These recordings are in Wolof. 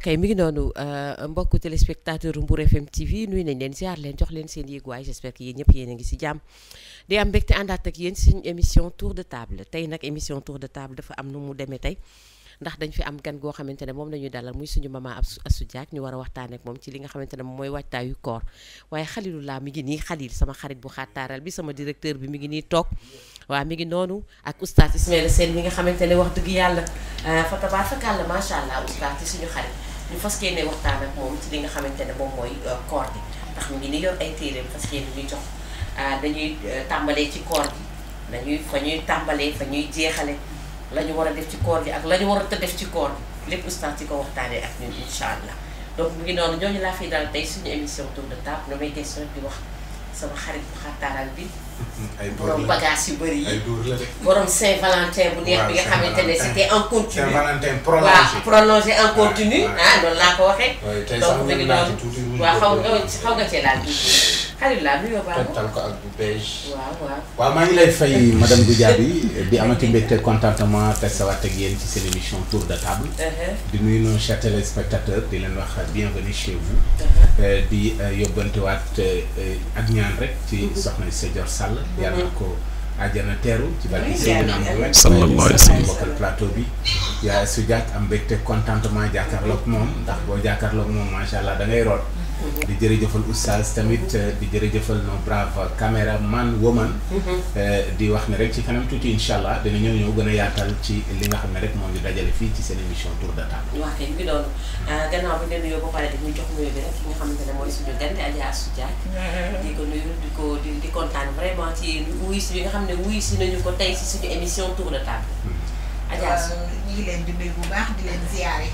kay mi ngi noonu mbokku téléspectateur Mbour FM TV nuyu nañ leen ziar leen jox leen seen yéeguwaay j'espère que yéen ñëpp yéen a ngi si jàmm di am mbégte àndaat ak yéen si suñu émission tour de table tey nag émission tour de table dafa am nu mu demee tey ndax dañ fi am gan goo xamante ne moom la ñuy dalal muy suñu maman Astou Diack ñu war a waxtaanee ak moom ci li nga xamante ne moom mooy waajtaayu koor waaye Khalilullah mi ngi nii Khalil sama xarit bu xaataaral bi sama directeur bi mi ngi nii toog waaw mi ngi noonu ak oustaz Ismaïla Sène mi nga xamante ne wax dëgg yàlla fa tabaarakalla macha allah oustaz ci suñu xarit ñu fas yéene waxtaan ak moom ci li nga xamante ne moom mooy koor gi ndax mi ngi ni yor ay téeréem fas yéene ñuy jox dañuy tàmbalee ci koor gi dañuy fa ñuy tàmbalee fa ñuy jeexale la ñu war a def ci koor gi ak la ñu war a def ci koor gi lépp oustaz ci ko waxtaanee ak ñun incha allah donc mu ngi noonu ñooñu laa fiy dal tey suñu émission tour de table lu may question di wax sama xarit bu xaataaral bi borom bagage yu bëri yi borom Saint-Valentin bu neex bi nga xamante ne c'était en continu Saint-Valentin prolongé en continu noonu laa ko waxee donc mu ngi noonu waaw xaw nga cee laal tuuti Khalilullah nuyoo baax tal ko ak bu beige waaw maa ngi lay fay madame Goudiaby di amati mbégte contentement te sawaat ak yéen ci seen émission tour de table di nuyu nos chers téléspectateurs di leen wax bienvenue chez vous di yóbbantewaat ak ñaan rek ci soxna Sadior Sall yàlla na ko àjjana teeru ci barke Seydina Mohamed sallallahu alayhi wa sallam bokkal plateau bi yaa Astou Diack am mbégte contentement jàkkaarloog moom ndax boo jàkkaarloog moom macha allah da ngay root di jërëjëfal oustaz tamit di jërëjëfal nos brave caméraman woman di wax ne rek ci kanam tuuti incha allah dina ñëw gën a yaatal ci li nga xam ne rek moo ngi dajale fii ci seen émission tour de table. waaw kay ngi doon gannaaw bi nga nuyoo ba pare dañuy jox nuyoo bi rek ki nga xamante ne mooy suñu gan di Adja Astou Diack di ko nuyu di kontaan vraiment ci wuyu si bi nga xam ne wuyu si nañu ko tey si suñu émission tour de table. Adja ñu ngi leen di nuyu bu baax di leen ziyaare.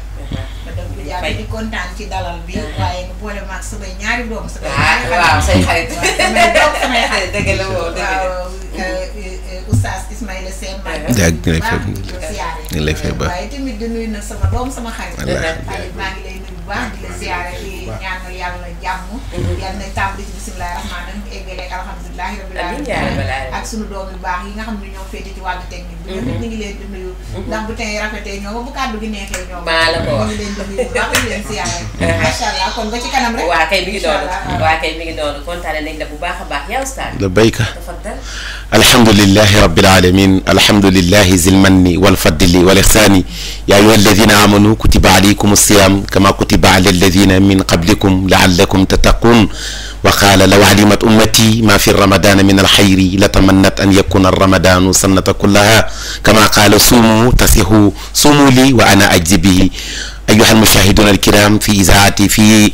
madame Goudiaby di kontaan ci dalal bi. waaye nga boole maag samay ñaari doom. waaw say xarit. samay doom samay xarit. dëgg la woo dëgg la waaw oustaz Ismaïla Sène. ñu lay fay ba waaye tamit di nuyu nag sama doom sama xarit. xarit maa ngi lay nuyu bu baax di la ziyaare di ñaanal yàlla jàmm. yàlla nañ tàmbali ci bisimilah rahmaani rahiim eggale ak alhamdulilah rabbil alamin ak sunu doom yu baax yi nga xam ne ñoo féete ci wàllu technique bi. ñoom it ñu ngi leen di nuyu. ndax bu tey rafetee ñoo bu kàddu gi neexee ñoo ñu ngi leen di nuyu bu baax di leen siyaare macha allah kon ba ci kanam rek waa kay mi ngi doonu waa kay mi ngi doonu kontaane nañ la bu baax a baax yow Oustaz la bayka tafaddal alhamdulillahi rabbil alamin alhamdulillahi zil manni wal fadli wal ihsani ya ayyuha alladhina amanu kutiba alaykum as-siyam kama kutiba ala alladhina min qablikum la'allakum tattaqun wa qala law alimat ummati ma fi ramadana min alkhayri latamannat an yakuna ar-ramadanu sannata kullaha kama qala sumu tasihu sumu li wa ana ajzi bihi أيها المشاهدون الكرام في إذاعتي في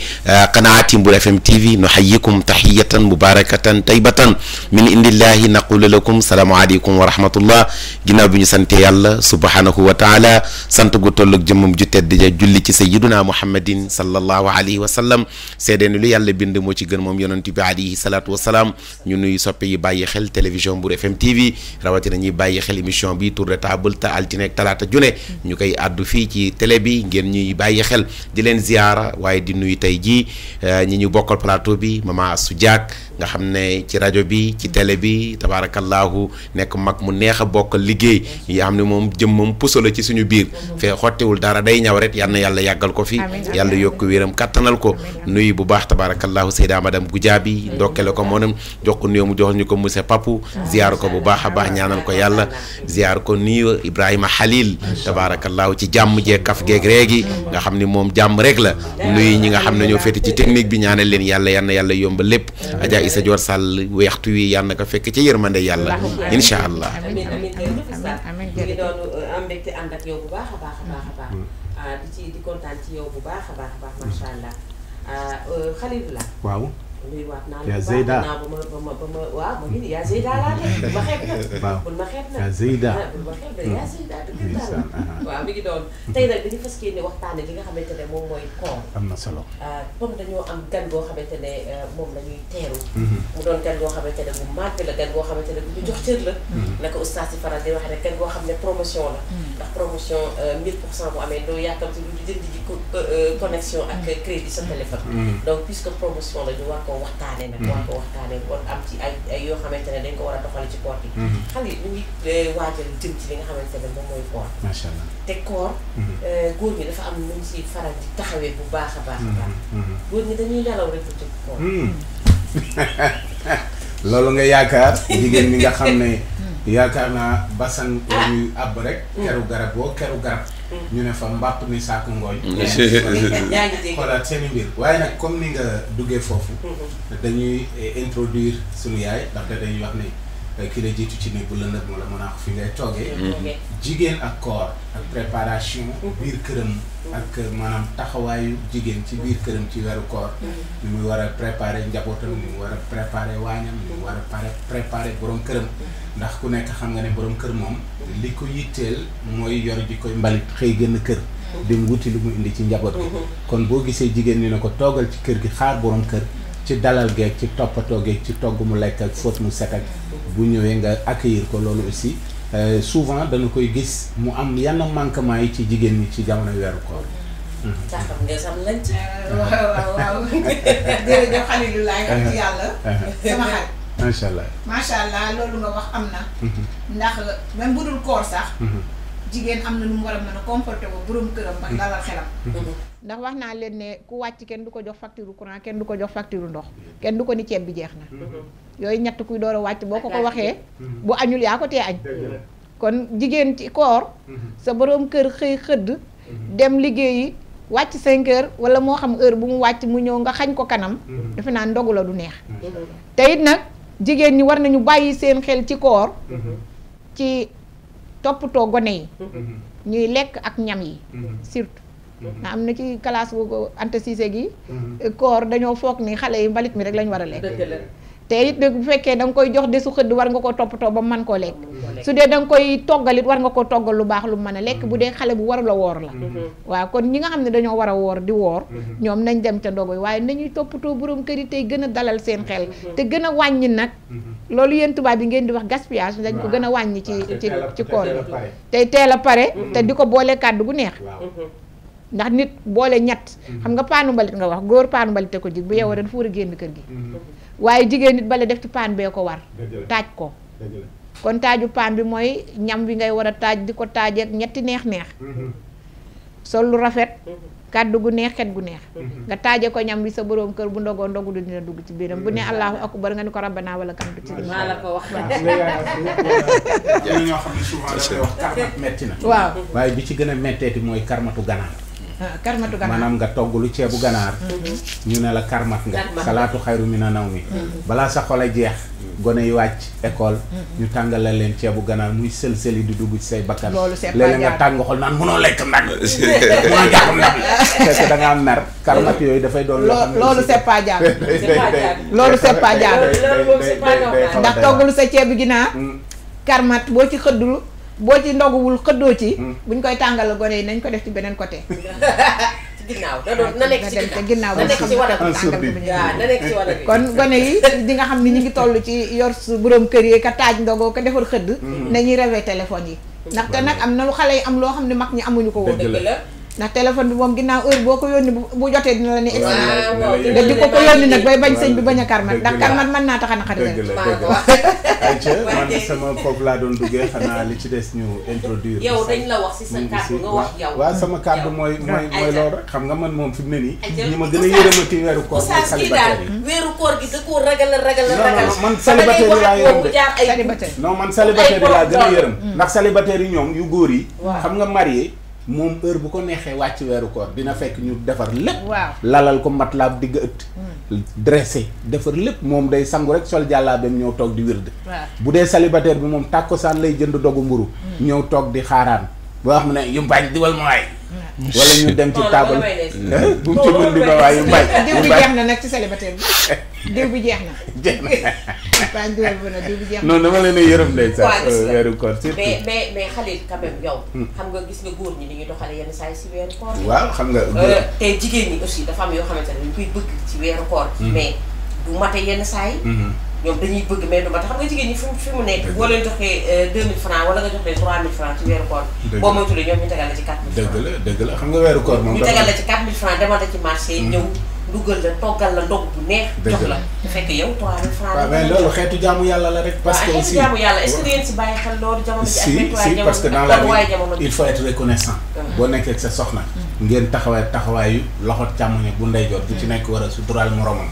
قناة مبور FM TV نحييكم تحية مباركة طيبة من عند الله نقول لكم السلام عليكم ورحمة الله ginnaaw bi ñu sante yàlla subhanahu wa taala sant gu tolloog jëmmam ju tedd ja julli ci sayyiduna muhammadin sallallahu alayhi wa sallam seede ni lu yàlla bind moo ci gën moom yonent bi alayhi salaatu wa salaam ñu nuyu soppe yi bàyyi xel télévision Mbour FM TV rawatina ñuy bàyyi xel émission bi tour de table te altine ak talaata june ñu koy àddu fii ci télé bi ngeen ñuy bàyyi xel di leen ziyaara waaye di nuyu tey jii ñi ñu bokkal plateau bi maman Astou Diack nga xam ne ci rajo bi ci télé bi tabarakallahu nekk mag mu neex a bokkal liggéey yi xam ne moom jëmmam puso la ci suñu biir fee xottiwul dara day ñaw rek yal na yàlla yàggal ko fi yàlla yokk wéram kattanal ko nuyu bu baax tabarakallahu Seyda madame Goudiaby ndokkele ko moonam jox ko nuyu mu jox ñu ko monsieur Papou ziyaar ko bu baax a baax ñaanal ko yàlla ziyaar ko nuyu Ibrahima Khalil tabarakallahu ci jàmm jee kaf geeg reegi nga xam ni moom jàmm rek la nuyu ñi nga xam ne ñoo féete ci technique bi ñaanal leen yàlla yal na yàlla yomba lépp Adja Issa Dior Sall weextu wi yal na ko fekk ci yërmande yàlla incha allah. amiin ngi doon am mbégte ànd ak yow bu baax a baax a baax a baax di kontaan ci yow bu baax a baax a baax macha allah Khalilullah waaw nuyuwaat naa yaa Zeyda ba ma waaw ma ngi yaa Zeyda laa de bul ma xeeb nag bul ma xeeb nag yaa Zeyda bul ma xeeb nag yaa Zeyda dëgg waaw mi ngi doon tey nag dañu fas yéene waxtaane li nga xamante ne moom mooy koor am na solo comme dañoo am gan goo xamante ne moom la ñuy teeru mu doon gan goo xamante ne bu màgg la gan goo xamante ne bu ñu jox cër la naka oustaz si faral di wax rek gan goo xam ne promotion la ndax promotion 1000% bu amee doo yàkkamti lu di jënd ji connexion ak crédit sa téléphone donc puisque promotion la ñu war ko ko waxtaane nag war ko waxtaane kon am ci ay yoo xamante ne dañ ko war a doxale ci koor gi xale yi ñu ngi waajal jëm ci li nga xamante ne moom mooy koor macha allah te koor góor ñi dafa am nu ñu si faral di taxawee bu baax a baax a baax góor ñi dañuy nelaw rek bu jëm koor loolu nga yaakaar jigéen ñi nga xam ne yaakaar naa basan ñuy àbb rek keru garab boo keru garab ñu ne fa mbàpp ni saako ngooñ xoolaat seen i mbir waaye nag comme ni nga duggee foofu dañuy introduire suñu yaay ndaxte dañuy wax ne ki la jiitu ci néeg bu lëndëm moo la mën a fi ngay toogee jigéen ak koor ak préparation biir këram ak maanaam taxawaayu jigéen ci biir këram ci weeru koor ni muy war a préparer njabootam ni mu war a préparer waañam ni mu war a préparer borom këram ndax ku nekk xam nga ne borom kër moom li ko yitteel mooy yor ji koy mbalit xëy génn kër dem wuti lu mu indi ci njaboot gi kon boo gisee jigéen ñi ne ko toogal ci kër gi xaar borom kër ci dalal geeg ci toppatoo geeg ci togg mu lekk ak fóot mu set ak bu ñëwee nga accueillir ko loolu aussi souvent dana koy gis mu am yenn manquement yi ci jigéen ñi ci jamono weeru koor. xam nga sam lañ ci. waaw jërëjëf Xalilulaay ak ci yàlla. sama xarit. macha allah macha allah loolu nga wax am na. ndax même bu dul koor sax. jigéen am na nu mu war a mën a comporté ba borom këram ba dalal xelam. ndax wax naa leen ne ku wàcc kenn du ko jox facture courant kenn du ko jox facture ndox kenn du ko ni ceeb bi jeex na. yooyu ñett kuy door a wàcc boo ko waxee. bu añul yaa ko tee añ. kon jigéen ci koor. sa borom kër xëy xëdd. dem liggéeyi wàcc 5 heures wala moo xam heure bu mu wàcc mu ñëw nga xañ ko kanam. defe naa ndogu la du neex. te it nag jigéen ñi war nañu bàyyi seen xel ci koor. ci toppatoo gone yi. ñuy lekk ak ñam yi. surtout. na am na ci classe bu Anta Cissé gi. koor dañoo foog ni xale yi mbalit mi rek lañ war a lekk. te it bu fekkee da nga koy jox desu xëdd war nga ko toppatoo ba mën koo lekk. su dee da nga koy toggalit war nga ko toggal lu baax lu mën a lekk bu dee xale bu warul a woor la. waaw kon ñi nga xam ne dañoo war a woor di woor. ñoom nañ dem ca ndogo yi waaye nañuy toppatoo borom kër yi tey gën a dalal seen xel. te gën a wàññi nag. loolu yéen tubaab yi ngeen di wax gaspillage dañ ko gën a wàññi ci koor bi tey teel a pare. te di ko boole kàddu gu neex. ndax nit boole ñett xam nga paanu mbalit nga wax góor paanu mbalit te ko jig bu yeewoo dafa war a génn kër gi waaye jigéen nit bale def ci paan bee ko war taaj ko kon taaju paan bi mooy ñam bi ngay war a taaj di ko taajeek ñetti neex-neex sol lu rafet kàddu gu neex xet gu neex nga taaje ko ñam bi sa boroom kër bu ndogoo ndogu du dina dugg ci biiram bu ne allahu akbar nga ni ko rabbana wala kam du ci maa la ko wax ñoo xam ne souvent dafay wax karmat metti na waaw waaye bi ci gën a metteeti mooy karmatu ganaar karmatu ganaar maanaam nga togg lu ceebu ganaar ñu ne la karmat nga salaatu xayru mina nawmi balaa sa xol a jeex gone yi wàcc école ñu tàngale leen ceebu ganaar muy sël-sëli di dugg ci say bakkan léeg-léeg nga tàng xol naan mënoo lekk ndab mënoo jàpp ndab fekk da nga am mer karmat yooyu dafay doon loo xam ne loolu c'est pas jaadu loolu c'est pas jaadu ndax togg lu sa ceebu ginaar karmat boo ci xëddul boo ci ndoguwul xëddoo ci buñ koy tàngal gone yi nañ ko def ci beneen côté ci ginnaaw na nekk ci ginnaaw na nekk ci wàllu tàngal kon gone yi di nga xam ni ñu ngi toll ci yor su borom kër yi ka taaj ndogoo ka defar xëdd nañuy réveiller téléphone yi ndaxte nag am na lu xale yi am loo xam ne mag ñi amuñu ko woon ndax téléphone bi moom ginnaaw heure boo ko yónni bu jotee dina la ne expliqué da di ko yónni nag bay bañ sëñ bi bañ a karmat ndax karmat mën naa tax a naqari rek ayca man sama foofu laa doon duggee xanaa li ci des ñu introduire yow dañ la wax si sa kàddu nga wax yow waaw sama kàddu mooy loolu rek xam nga man moom fi mu ne nii ñi ma gën a yërëmati weeru koor mooy célibataire yi weeru koor gi da koo ragal man célibataire yi laa yërëm non man célibataire yi laa gën a yërëm ndax célibataire yi ñoom yu góor yi xam nga marié moom heure bu ko neexee wàcc weeru koor dina fekk ñu defar lépp lalal ko matlaab digg ëtt dressé defar lépp moom day sangu rek sol jàllaabeem ñëw toog di wird bu dee célibataire bi moom tàkkusaan lay jënd dogu mburu ñëw toog di xaaraan boo xam ne yu mbañ diwal ma waay wala ñu dem ci taabal bu mu ci mën di ba waay yu mbañ diw bi jeex na nag ci célibataire bi diw bi jeex na non dama leen a yërëm day sax weeru koor surtout mais Khalil quand même yow xam nga gis nga góor ñi ni ñuy doxale yenn saa yi si weeru koor waaw xam nga te jigéen ñi aussi dafa am yoo xamante ne ñu koy bëgg ci weeru koor mais du mate yenn saa yi ñoom dañuy bëgg mais du ma tax xam nga jigéen ñi fi mu nekk boo leen joxee 2000 francs wala nga jox leen 3000 francs ci weeru koor boo moytuwulee ñoom ñu tegal la ci 4000 francs dëgg la xam nga weeru koor moom ñu tegal la ci 4000 francs demal la ci marché yi ñëw dugal la toggal la ndog bu neex jox la te fekk yow 3000 francs waaw mais loolu xeetu jaamu yàlla la rek parce que xeetu aussi jaamu yàlla est-ce que yéen si bàyyi xel loolu jamono ji si parce que dans la vie il faut être reconnaissant boo nekkee ak sa soxna ngeen taxawaayu loxo càmmoñ bu ndeyjoor bu ci nekk war a suturaal moromam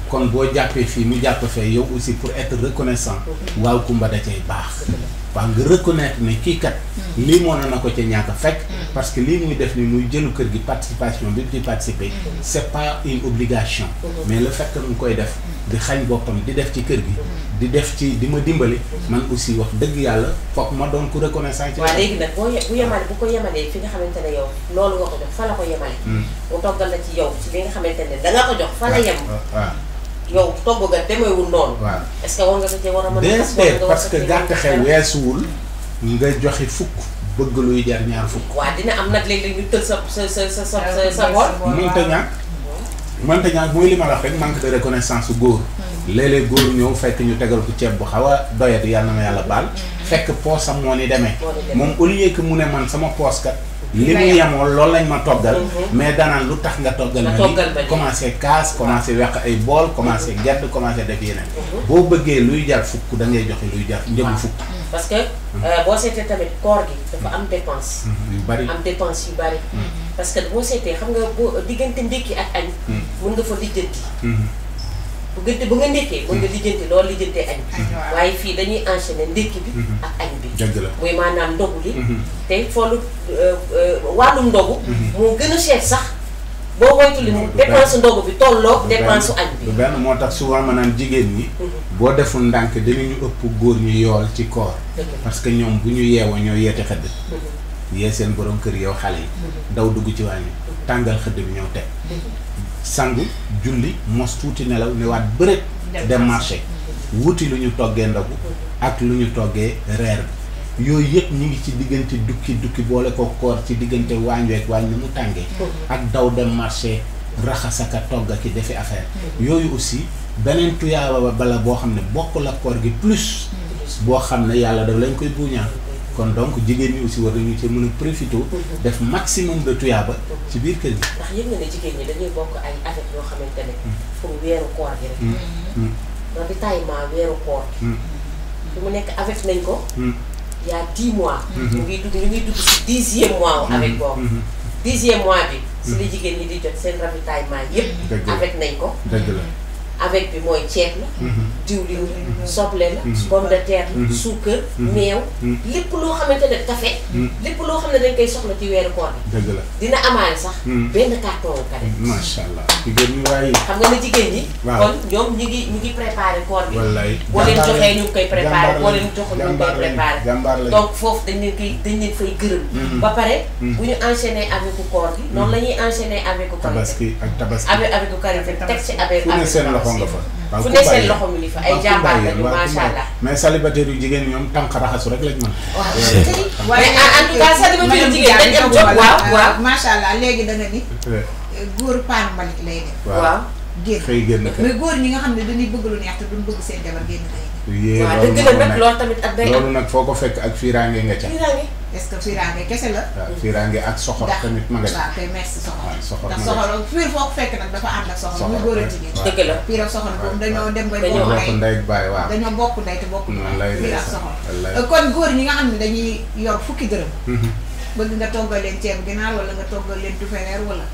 kon boo jàppee fii mu jàpp fee yow aussi pour être reconnaissant waaw kumba da cay baax waaw nga reconnaître ne kii kat lii moo na ko ca ñàkk fekk parce que lii muy def ni muy jëlu kër gi participation bi ci participer c'est pas une obligation mais le fait que mu koy def di xañ boppam di def ci kër gi di def ci di ma dimbali man aussi wax dëgg yàlla foog ma doon ku reconnaissant ci waaw léegi nag bu yemale bu ko yemalee fi nga xamante ne yow loolu nga ko jox fa la ko yemale mu toggal la ci yow ci li nga xamante ne da nga ko jox fa la yem waaw yow togg nga demeewul noonu waaw est-ce que war nga ko ci war a mën déedéet parce que gàtt xew weesuwul nga joxe fukk bëgg luy jar ñaar fukk waaw dina am nag léeg-léeg ñu tël sa bool mënta ñàkk mooy li ma wax rek manque de reconnaissance su góor léeg-léeg góor ñëw fekk ñu tegal ko ceeb bu xaw a doyat yàlla na ma yàlla baal fekk poosam moo ni demee moom au lieu que mu ne man sama poos kat li mu yemoo loolu lañ ma toggal mais danaan lu tax nga toggal ma ni commencé kaas commencé weq ay bool commencé gedd commencé def yeneen boo bëggee luy jar fukk da ngay joxe luy jar njëgu fukk parce que boo seetee tamit koor gi dafa am dépense yu bari am dépense yu bari parce que boo seetee xam nga boo diggante ndékki ak añ mën nga fa lijjanti bu nga ndékkee mën nga lijjanti loolu lijjantee añ waaye fii dañuy enchaîner ndékki bi ak añ bi muy maanaam ndogu li te foolu wàllum ndogu moo gën a cher sax boo moytu li mu dépense ndogu bi tolloo dépense añ bi benn moo tax souvent ma naan jigéen ñi boo deful ndànk dinañu ëpp góor ñu yool ci koor parce que ñoom bu ñu yeewoo ñoo yeete xëdd yee seen borom kër yow xale yi daw dugg ci wàññi tàngal xëdd bi ñëw teg sangu julli mos tuuti nelaw ne waat bërët dem marché wuti lu ñu toggee ndogu ak lu ñu toggee reer bi yooyu yëpp ñu ngi ci diggante dukki boole ko koor ci diggante waañ week waañ ni mu tàngee ak daw dem marché raxasaka togg ki defi affaire yooyu aussi beneen tuyaaba bala boo xam ne bokkul ak koor gi plus boo xam ne yàlla daf lañ koy buuñaan kon donc jigéen ñi aussi war nañu ci mën a profité def maximum de tuyaaba ci biir kër gi ndax yëg nga ne jigéen ñi dañuy bokk ay avec yoo xamante ne pour weeru koor gi rek ravitaillement weeru koor gi fi mu nekk avec nañ ko il y a 10 mois ñu ngi dugg si 10e mois avec boobu 10e mois bi si la jigéen ñi di jot seen ravitaillement yëpp avec nañ ko dëgg la avec bi mooy ceeb la diwlin la soble la pomme de terre la suukar meew lépp loo xamante ne café lépp loo xam ne dañ koy soxla ci weeru koor bi dëgg la dina amaale sax benn carton kare macha allah jigéen ñi waaye xam nga ne jigéen ñi kon ñoom ñu ngi préparé koor bi boo leen joxee ñu ngi koy préparé boo leen joxul ñu ngi koy préparé donc foofu dañ leen fay gërëm ba pare bu ñu enchaîner avec koor gi noonu la ñuy enchaîner avec tabaski ak tabaski avec karité teg ci avec fu ne seen loxo mi li fa ay jàmbaar lañu macha allah mais célibataire yu jigéen ñoom tànk raxasu rek lañ mën waaw en tout cas célibataire yu jigéen dañ am jot waaw macha allah léegi da nga ni góor paan mbalit lay def waaw génn xëy génn mais góor ñi nga xam ne dañuy bëgg lu neex te duñ bëgg seen jabar génn day waaw dëgg la nag loolu tamit ak day loolu nag foo ko fekk ak fiiraange nga ca est-ce que fiiraange kese la waaw fiiraange ak soxor tamit ma nga ca waaw kay merci soxor ndax soxor soxor fiir foo ko fekk nag dafa ànd ak soxor muy góor a jigéen dëgg la fiir ak soxor boobu dañoo dem ba bokk ndey ak baay waaw dañoo bokk ndey te bokk fiir ak soxor wallaay kon góor ñi nga xam ne dañuy yor fukki dërëm bëgg nga toggal leen ceeb ginaar wala nga toggal leen tufeneer wala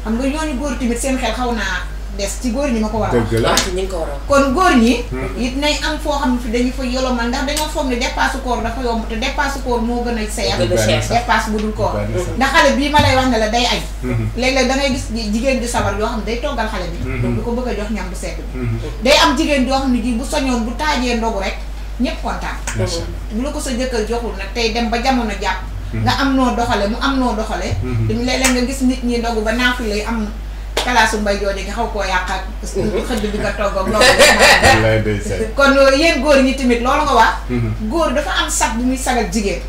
xam nga ñooñu góor tamit seen xel xaw naa des ci góor ñi ma ko war a wax ñu ngi ko war a kon góor ñi it nañ am foo xam ne fi dañu fa yolomal ndax dañoo foog ne dépasse koor dafa yomb te dépasse koor moo gën a seer dépasse bu dul koor ndax xale bii ma lay wax ne la day añ léeg-léeg da ngay gis jigéen di sabar yoo xam ne day toggal xale bi du ko bëgg a jox ñam bu sedd bi day am jigéen yoo xam ne ji bu soñoon bu taajee ndogu rek ñëpp kontaan bu la ko sa jëkkër joxul nag tey dem ba jamono jàpp nga am noo doxale mu am noo doxale dañu léeg-léeg nga gis nit ñi ndogu ba naafi lay am kalaasu mbay jooju nga xaw koo yàq ak xëdd bi nga togg ak loolu kon yéen góor ñi tamit loolu nga wax góor dafa am sag bu muy sagal jigéen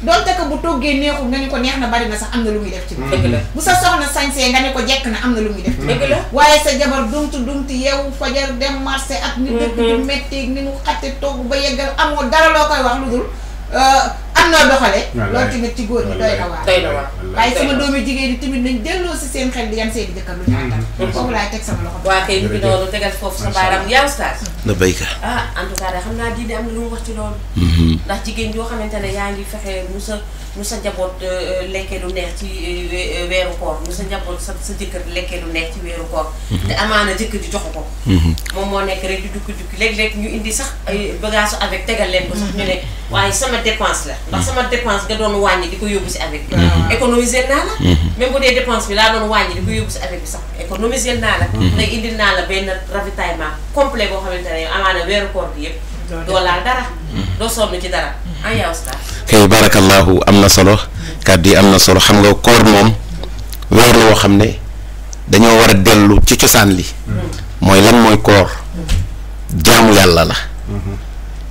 donte que bu toggee neexul nga ne ko neex na bari na sax am na lu muy def ci dëgg la bu sa soxna sañsee nga ne ko jekk na am na lu muy def ci dëgg la waaye sa jabar dumti yeewu fajar dem marché ak ni dëkk di metti ni mu xatte togg ba yeggal amoo dara loo koy wax lu dul am noo doxale loolu tamit ci góor ñi doy na waar waaye sama doomi jigéen yi tamit nañ delloo si seen xel di yan seen jëkkër lu ñu àttal foofu laay teg sama loxo waa kay bi noonu tegal foofu sa baaraam yaa Oustaz na béykat en tout cas daal xam naa diine am na lu mu wax ci loolu ndax jigéen yoo xamante ne yaa ngi fexe mu sa njaboot lekkee lu neex ci weeru koor mu sa njaboot sa jëkkër lekkee lu neex ci weeru koor te amaana jëkkër ji joxu ko moom moo nekk rek di dukki léeg-léeg ñu indi sax ay bagage avec tegal leen ko sax ñu ne waaye sama dépense la ndax sama dépense nga doon wàññi di ko yóbbu si avec bi économiser naa la même bu dee dépense bi laa doon wàññi di ko yóbbu si avec bi sax économiser naa la nday indil naa la benn ravitaillement complet boo xamante ne amaana weeru koor bi yëpp doo laal dara doo sonn ci dara yaa Oustaz kay barakallahu am na solo kàddu yi am na solo xam nga koor moom weer la woo xam ne dañoo war a dellu ci cosaan li mooy lan mooy koor jaamu yàlla la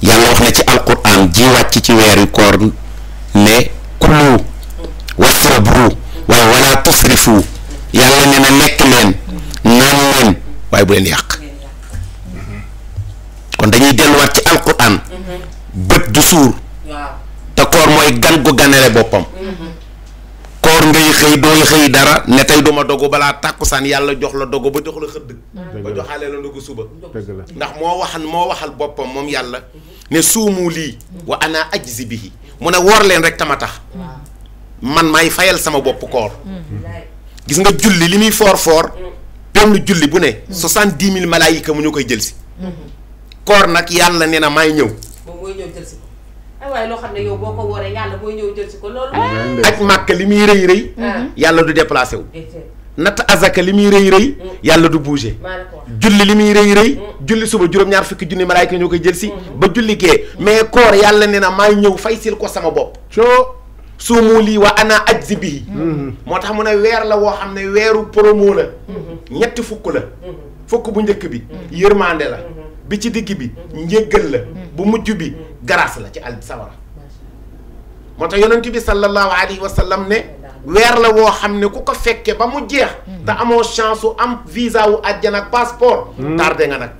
yàlla wax na ci alquran ji wàcc ci weeru koor ne kulu wasrabru waaye wala tusrifu yàlla ne na lekk leen naan leen waaye bu leen yàq kon dañuy delluwaat ci alquran bët du suur te koor mooy gan gu ganale boppam koor ngay xëy dooy xëy dara ne tey duma dogu balaa tàkkusaan yàlla jox la dogu ba jox la xëdd ba joxaale la ndogu suba ndax moo waxal boppam moom yàlla ne suumu lii wa ana ajzi bihi mu ne woor leen rek tama tax man may fayal sama bopp koor gis nga julli li muy foor benn julli bu ne 70,000 malaayika mu ñu koy jël si koor nag yàlla nee na may ñëw moom mooy ñëw jël si ko waaye loo xam ne yow boo ko wooree yàlla mooy ñëw jël si ko loolu aj màkk li muy rëy yàlla du déplacé wu natt azaka li muy rëy yàlla du bougé julli li muy rëy julli suba juróom-ñaar fukki junni malaayika ñoo koy jël si ba julli gee mais koor yàlla nee na may ñëw fay sil ko sama bopp suumu lii wa ana ajzi bihi moo tax mu ne weer la woo xam ne weeru promo la ñetti fukk la fukk bu njëkk bi yërmande la bi ci digg bi njéggal la bu mujj bi grâce la ci al sawara moo tax yonent bi sallallahu alayhi wa sallam ne weer la woo xam ne ku ko fekke ba mu jeex te amoo chance su am visa wu àjjana ak passeport tardé nga nag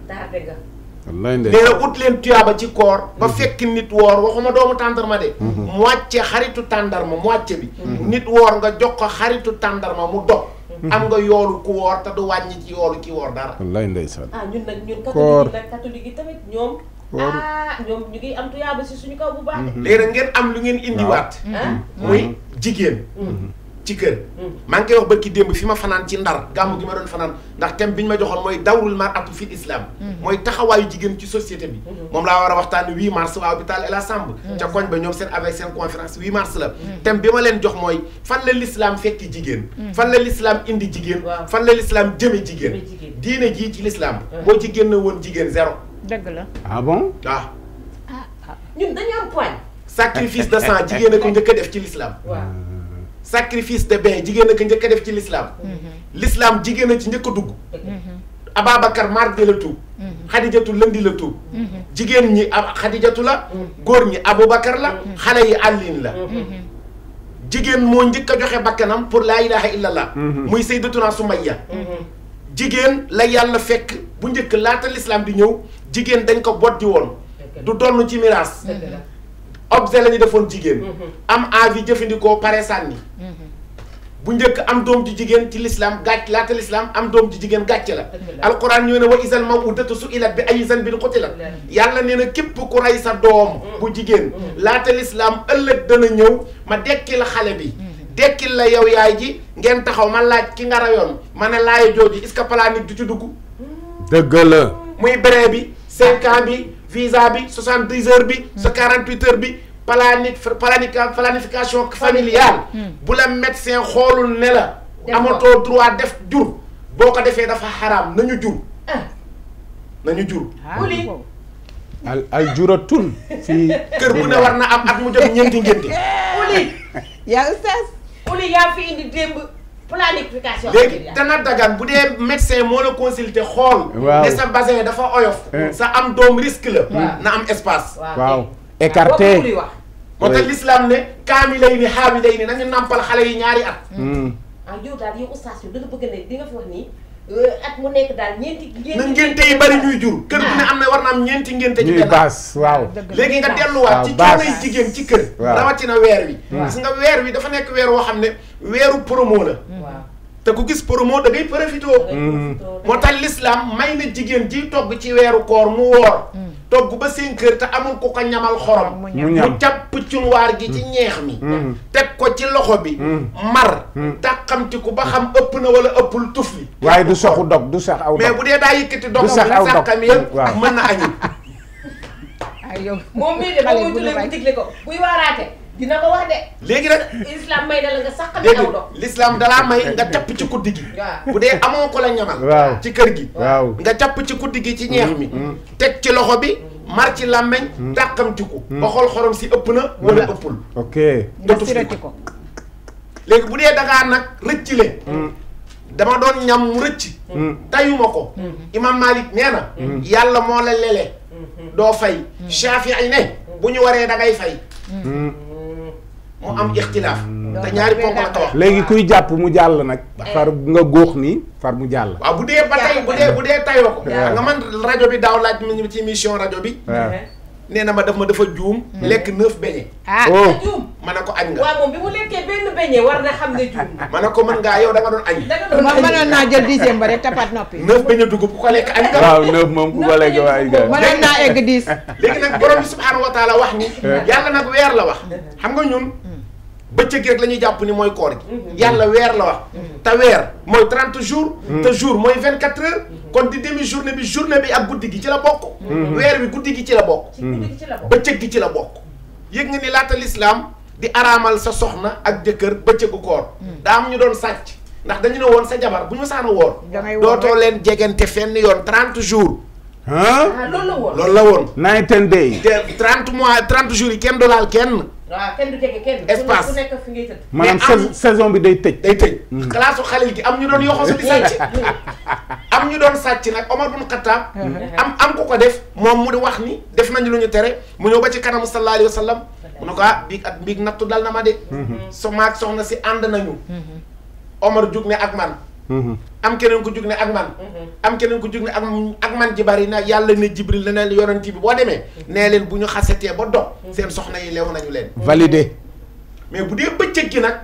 wallaay nee na ut leen tuyaaba ci koor ba fekk nit woor waxuma doomu tàndarma de moitié xaritu tàndarma moitié bi nit woor nga jox ko xaritu tàndarma mu dog am nga yoolu ku woor te du wàññi ci yoolu ki woor dara wallaay ndeysaan ñun nag ñun catholique yi tamit ñoom ñoom ñu ngi am tuyaaba si suñu kaw bu baax léegi ngeen am lu ngeen indiwaat muy jigéen ci kër maa ngi koy wax barki démb fi ma fanaan ci ndar gàmmu gi ma doon fanaan ndax thème bi ñu ma joxoon mooy dawrul mar'atu fil islam mooy taxawaayu jigéen ci société bi moom laa war a waxtaan 8 mars waa hôpital El Samb ca koñ ba ñoom seen avec seen conférence 8 mars la thème bi ma leen jox mooy fan la l'islam fekki jigéen fan la l'islam indi jigéen fan la l'islam jëme jigéen diine jii ci l'islam boo ci génn woon jigéen zéro dëgg la ah bon waaw ñun dañu am point sacrifice de sang jigéen a ko njëkk a def ci l'islam sacrifice de bain jigéen a ko njëkk a def ci l'islam l'islam jigéen a ci njëkk a dugg Ababacar mardi la tuub Xadijatu lëndi la tuub jigéen ñi Xadijatu la góor ñi Aboubacar la xale yi àllin la jigéen moo njëkk a joxe bakkanam pour laa ilaha illallah muy Sayyidatuna Sumayya jigéen la yàlla fekk bu njëkk laata l'islam di ñëw jigéen dañ ko boddi woon du donn ci miraas objet la ñu defoon jigéen am envie jëfandikoo pare sànni bu njëkk am doom ji jigéen ci l'islam gàcc laata l'islam am doom ji jigéen gàcce la alquran ñëw ne wa isal mawudatu su'ilat bi ayyi zanbin qutilat yàlla nee na képp ku rey sa doom bu jigéen laata l'islam ëllëg dana ñëw ma dekkil xale bi dekkil la yow yaay ji ngeen taxaw ma laaj ki nga rayoon ma ne laaya jooju est-ce que planète du ci dugg dëgg la muy bré bi 5 ans bi visa bi 70 heures bi sa 48 heures bi planification familiale bu la médecin xoolul ne la amatoo droit def jur boo ko defee dafa xaraam nañu jur nañu jur al juratul fii kër bu ne war na am at mu jot ñeenti ngénte yaa Oustaz yaa fi indi démb planification léegi dana dagan bu dee médecin moo la consulter xool ne sa bassin dafa oyof sa am doom risque la na am espace waaw écarté moo tax l'islam ne kaamilayni haawilayni nañu nàmpal xale yi ñaari at. yow daal yow oustaz yow da nga bëgg ne di nga fi wax nii at mu nekk daal ñeenti. na ngénte yi bari ñuy jur. kër gu ne am na war na am ñeenti ngénte ci benn. baas waaw. léegi nga delluwaat ci coonoy jigéen ci kër. rawatina weer wi. gis nga weer wi dafa nekk weer woo xam ne weeru promo la. te ku gis promo da ngay profité. moo tax l'islam may na jigéen ji togg ci weeru koor mu woor. togg ba seen kër te amul ko ko ñamal xorom. mu jàpp cunwaar gi ci ñeex mi. teg ko ci loxo bi. mar. tàqamtiku ba xam ëpp na wala ëppul tufli. waaye du soxu dog du sax aw dog. mais bu dee daa yëkkati dogam bi na sax kam yëpp mën na añi. moom mii de ba muy tulee mu digle ko buy waaraate dina ko wax de. léegi nag l'islam may na la nga saqami aw dog. l'islam dalaa may nga capp ci kuddi gi. bu dee amoo ko la ñamal. ci kër gi. nga capp ci kuddi gi ci ñeex mi. teg ci loxo bi. mar ci làmmeñ. tàqamtiku. ba xool xorom si ëpp na wala ëppul. ok nga tufli ko. léegi bu dee dangaa nag rëccile. dama doon ñam mu rëcc. tayuma ko. imam Malik nee na. yàlla moo la lele. doo fay. Shafi'i ne bu ñu waree da ngay fay. mu am ixtilaaf. te ñaari ponk la ko wax. léegi kuy jàpp mu jàll nag. far nga góox nii far mu jàll. waaw bu dee ba tey bu dee tayoo ko. nga man rajo bi daaw laaj ma ci émission rajo bi. nee na ma dafa juum. lekk 9 beñe. juum. ma ne ko añ nga. waaw moom bi mu lekkee benn beñe war na xam ne juum. ma ne ko mën ngaa yow da nga doon añ. ma mënoon naa jël 10e ba rek tapat noppi. 9 beñe dugub ku ko lekk añ nga. waaw 9 moom ku ko lekk waay nga. mënoon naa egg 10. léegi nag borom bi subhaanahu wa taala wax ni. yàlla nag weer la wax. xam nga ñun. bëccëg rek la ñuy jàpp ni mooy koor gi. yàlla weer la wax. te weer mooy 30 jours. te jour mooy 24 heures. kon di demi journée bi ak guddi gi ci la bokk. weer bi guddi gi ci la bokk. bëccëg gi ci la bokk. yëg nga ni laata l'islam di araamal sa soxna ak jëkkër bëccëgu koor. daa am ñu doon sàcc. ndax dañu ne woon sa jabar bu ñu saana woor. dootoo leen jegante fenn yoon 30 jours. loolu la woon. night and day. 30 mois 30 jours yi kenn du laal kenn. waaw kenn du jege kenn. espace ku nekk fi ngay tëdd. maanaam saison bi day tëj. day tëj. classe xalil gi am ñu doon yoxosu di sàcc. am ñu doon sàcc nag Omar bun Xattaab. am ku ko def moom mu di wax ni def nañu lu ñu tere mu ñëw ba ci kanamu sallallahu alayhi wa sallam mu ne ko biig nattu dal na ma de. maag soxna si ànd nañu. Omar jug ne ak man. am keneen ku jug ne ak man. am keneen ku jug ne ak man ji bari na yàlla ne Jibril ne leen yonent bi boo demee. nee leen bu ñu xasetee ba dog seen soxna yi leew nañu leen. validé. mais bu dee bëccëg gi nag.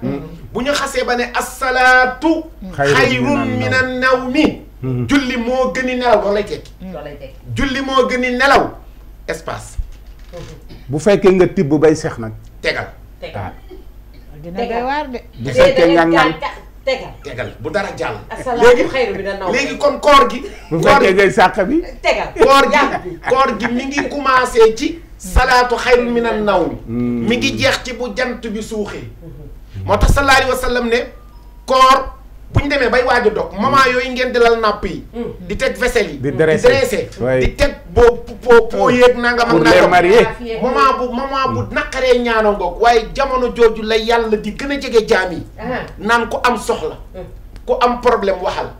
bu ñu xasee ba ne asalaatu. xayrun minan nawmi. julli moo gën i nelaw loolu lay tekki. julli moo gën i nelaw espace. bu fekkee nga tibb bay sex nag. tegal. dina doy waar de. bu fekkee nga tegal bu dara jàll. léegi kon koor gi. bu fekkee ngay sàq bi. tegal koor gi mi ngi commencé ci. salaatu xayrun minan nawmi. mi ngi jeex ci bu jant bi suuxee. moo tax sallallahu alayhi wa sallam ne koor bu ñu demee bay waaj a dog moment yooyu ngeen di lal napp yi. di teg vaisselle yi. di dressé di teg po yéeg nangam ak nangam. moment bu naqaree ñaanoo ngoog waaye jamono jooju la yàlla di gën a jege jaam yi. naan ku am soxla. ku am problème waxal.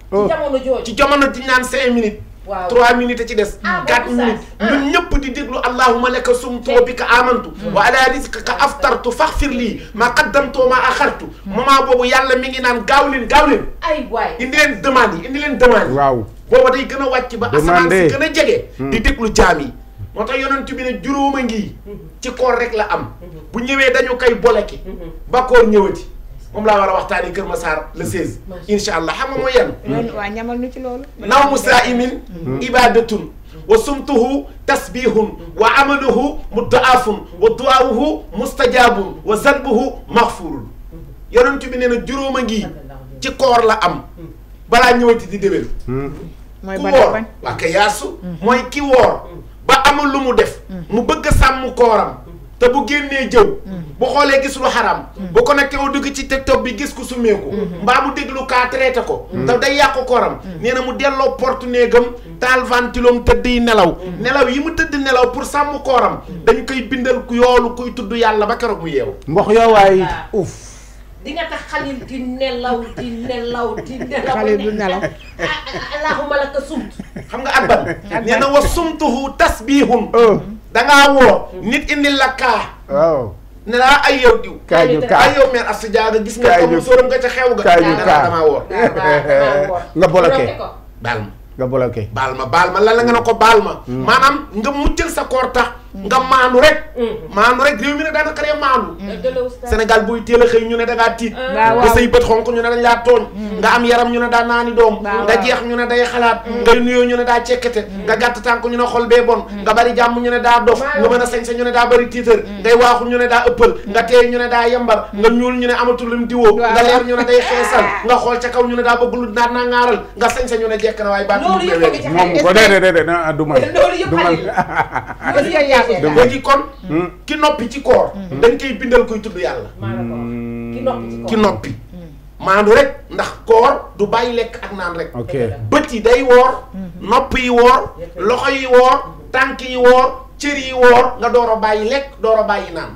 ci jamono ji naan 5 minutes. 3 minutes ci des. 4 minutes ñun ñëpp di déglu allahumma laka sumtu wa bika amantu. wa ala rizqika aftartu faghfir lii ma qaddamtu wa ma axartu. moment boobu yàlla mi ngi naan gaaw leen. ay waay indi leen demande yi. waaw booba day gën a wàcc ba asamaan si gën a jege. di déglu jaam yi. moo tax yonent bi ne juróoma ngi ci koor rek la am. bu ñëwee dañu koy boleki. ba koor ñëwati. moom laa war a waxtaanee Kër Massar le 16. incha allah xam nga mooy yan. waa ñamal nu ci loolu. nawmu saa'imin ibadatun wa sumtuhu tasbihun wa amaluhu muddaafun wa du'aawuhu mustajabun wa zanbuhu maghfurun. yonent bi nee na juróoma ngi ci koor la am. balaa ñëwati di déwén. mooy ku woor waa kay yaasu. mooy ki woor ba amul lu mu def. mu bëgg a sàmm kooram. te bu génnee jëw. bu xoolee gis lu xaram. bu connecté wu dugg ci TikTok bi gis ku sumeeku. mbaa mu déglu kaa traité ko. te day yàqu kooram. nee na mu delloo porte néegam taal ventilom tëdd yi nelaw. nelaw yi mu tëdd nelaw pour sàmm kooram. dañ koy bindal ku yoolu kuy tudd yàlla ba keroog mu yeewu. mbox yoo waay uff. di nga tax xalil di nelaw. xalil du nelaw. allahumma laka sumt. xam nga ak ban. nee na wa sumtuhu tasbihun. dangaa woo nit indil la kaa. waaw ne laa ay yow diw. kaay ñu kaa ay yow mère Astou Diaga gis nga comme sóoram nga ca xew ga. kaay ñu kaa damaa woor. nga bloqué. baal ma. nga bloqué. baal ma lan la nga ne ko baal ma. maanaam nga muccal sa koor tax. nga maandu rek. maandu rek réew mi ne daanaka ree maandu. Sénégal buy teel a xëy ñu ne da ngaa tiit. nga say bët xonk ñu ne dañ laa tooñ. nga am yaram ñu ne daa naani doom. nga jeex ñu ne day xalaat. nga nuyoo ñu ne daa cekkete. nga gàtt tànk ñu ne xol bee bon. nga bari jàmm ñu ne daa dof. nga mën a sañse ñu ne daa bari tiitar. ngay waaxu ñu ne daa ëppal. nga teey ñu ne daa yembar. nga ñuul ñu ne amatul lim diwoo. nga leer ñu ne day xeesal. nga xool ca kaw ñu ne daa bëgg lu naat naa ngaaral. nga sañse ñu ne jekk na waaye baat moom ko déedéet du man léegi kon ki noppi ci koor dañ koy bindal koy tudd yàlla ki noppi maandu rek ndax koor du bàyyi lekk ak naan rek bët yi day woor nopp yi woor loxo yi woor tànk yi woor cër yi woor nga door a bàyyi lekk door a bàyyi naan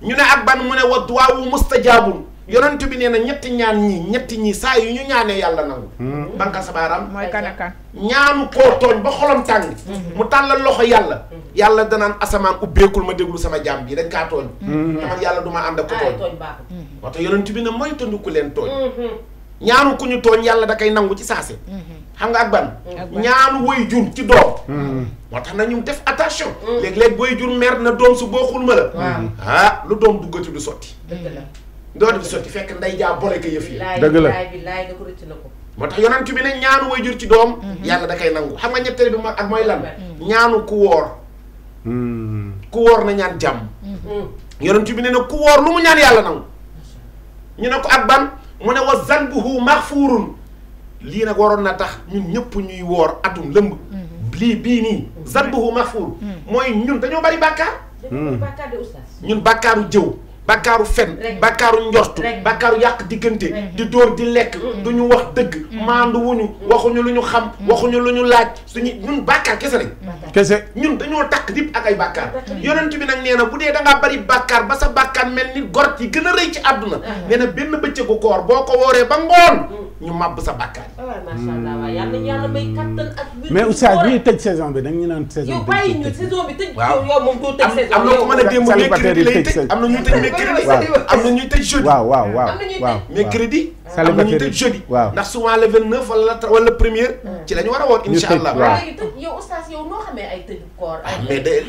ñu ne ak ban mu ne wa duwaawu mustajaabun yonent bi nee na ñetti ñii saa yu ñu ñaanee yàlla nangu banka sa baaraam mooy kanaka ñaanu koo tooñ ba xolam tàng mu tàllal loxo yàlla danaan asamaan ubbeekul ma déglu sama jaam bi dañ kaa tooñ taman yàlla du ma ànd ak ko tooñ moo tax yonent bi ne mooy tëndu ku leen tooñ ñaanu ku ñu tooñ yàlla da koy nangu ci saase xam nga ak ban ñaanu way jur ci doom moo tax na ñu def attention léeg-léeg way jur mer na doom su boo xul ma la lu doom duggati du sotti doon di sotti fekk nday jaa boole ko yëf yi dëgg la moo tax yonent bi ne ñaanu way jur ci doom yàlla da koy nangu xam nga ñetteel bi ak mooy lan ñaanu ku woor na ñaan jàmm yonent bi ne na ku woor lu mu ñaan yàlla nangu ñu ne ko ak ban mu ne wa zanbuhu maxfuurun lii nag waroon na tax ñun ñëpp ñuy woor atum lëmb bii nii zanbuhu maxfuur mooy ñun dañoo bari bàkkaar ñun bàkkaaru jëw bàkkaaru fen bàkkaaru njortu bàkkaaru yàq diggante di dóor di lekk duñu wax dëgg maandu wuñu waxuñu lu ñu xam waxuñu lu ñu laaj suñu ñun bàkkaar kese lañ kese ñun dañoo takk dip ak ay bàkkaar yonent bi nag nee na bu dee da ngaa bari bàkkaar ba sa bàkkaar mel ni gor yi gën a rëy ci àdduna nee na benn bëccëgu koor boo ko wooree ba ngoon ñu màbb sa bàkkaar mais oustaz bi tëj saison bi dañ ñu naan saison bi bàyyi ñu saison bi tëj yow moom doo tëj saison am na ko mën a démb mercredi lay tëj am na ñuy tëj am na ñuy tëj jeudi waaw mercredi am na ñuy tëj jeudi waaw ndax souvent le 29 wala première ci la ñu war a woon insha allah léegi tëj yow oustaz yow noo xamee ay tëju koor mais de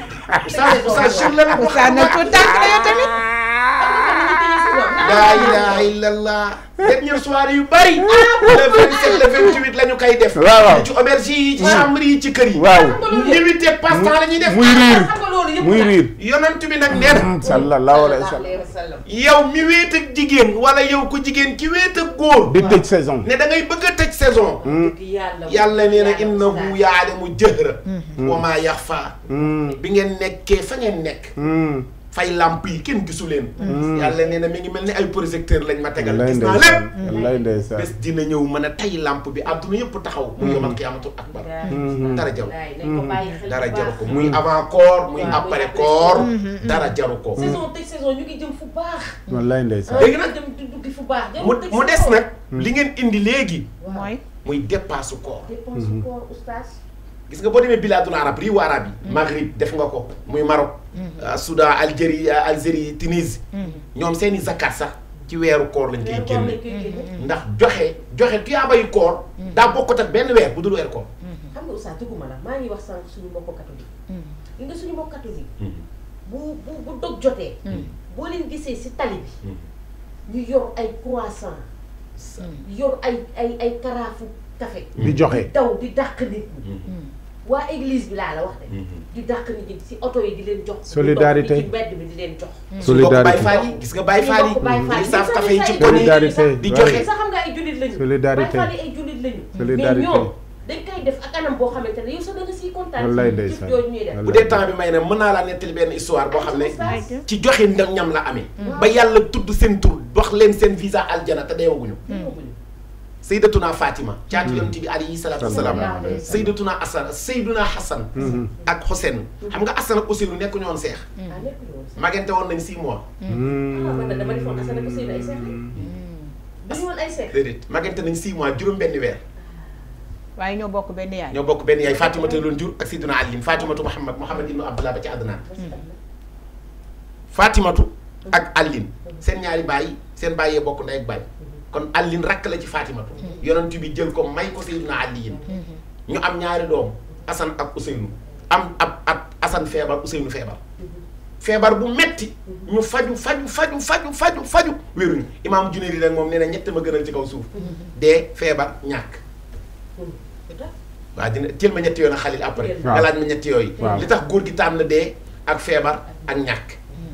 oustaz jeune la nag oustaz na tout tànk la yow tamit laa ilaha illallah dernière soirée yu bari le 27 le 28 la ñu koy def ci auberge yi ci chambre yi ci kër yi limité passe-temps la ñuy def muy riir yonent bi nag nee na sallallahu alayhi wa sallam yow mi wéet ak jigéen wala yow ku jigéen ki wéet ak góor di tëj saison ne da ngay bëgg a tëj saison yàlla nee na innahu yaalamu jëhra wa maa yaxfa bi ngeen nekkee fa ngeen nekk fay lamp yi kenn gisu leen yàlla nee na mi ngi mel ni ay projecteur lañ ma tegal gis naa lépp bés dina ñëw mën a tay lamp bi àdduna yëpp taxaw muy yomal qiyaamatul akbar dara jaru ko muy avant koor muy après koor dara jaru ko saison tëj saison ñu ngi jëm fu baax wallaay ndeysaan léegi nag jëm di duggi fu baax mu des nag li ngeen indi léegi mooy muy dépasse koor dépense koor oustaz gis nga boo demee bilaadul arab réewu arab yi Maghrib def nga ko muy Maroc Soudan Algérie Tunisie ñoom seeni zakat sax ci weeru koor lañ koy génne ndax joxe tuyaabayu koor daa bokkut ak benn weer bu dul weer koor xam nga oustaz tëgguma la maa ngi wax sànq suñu mbokku catholique li nga suñu mbokku catholique bu dog jotee boo leen gisee si tali bi ñu yor ay croissant yor ay karaafu café di joxe daw di dàq nit ñi waa église bi laa la wax de di dàq nit ñi si oto yi di leen jox solidarité ci mbedd bi di leen jox solidarité Baye Fall yi gis nga Baye Fall yi saaf café yi ci solidarité di joxe sax xam nga ay jullit lañu solidarité Baye Fall yi ay jullit lañu solidarité mais ñoom dañ koy def ak anam boo xamante ne yow sax da nga siy kontaan wallaay ci ndeysaan jooju ñuy def bu dee temps bi may na mën naa laa nettali benn histoire boo xam ne ci joxe ñam la amee ba yàlla tudd seen tur wax leen seen visa aljana te deewaguñu Sayyidatuna Fatima caati yonent bi alayhi salaatu wasalaam Sayyidatuna Asan Sayyiduna Hasan ak Hussein xam nga Asan ak Ousseynou nekk ñoon seex magante woon nañ 6 mois dama defoon Assane ak Ousseynou ay seex duñu woon ay seex déedéet magante nañ 6 mois juróom benn weer waaye ñoo bokk benn yaay ñoo bokk benn yaay Fatimata loon jur ak Sayyiduna Ali Fatimatu Muhammad ibnu Abdullah ba ci Adnaan Fatimatu ak Aline seen ñaari baay seen baay yee bokk ndey ak baay kon Aline rakk la ci Fatimatu yonent bi jël ko may ko Seydina Aliyin ñu am ñaari doom Assane ak Ousseynou am ab Assane feebar Ousseynou feebar bu metti ñu faju wéruñu imaam Junayd rek moom nee na ñett ma gënal ci kaw suuf dee feebar ñàkk waaw dina jël ma ñetti yoon a xalil après nga laaj ma ñetti yooyu li tax góor gi tànn dee ak feebar ak ñàkk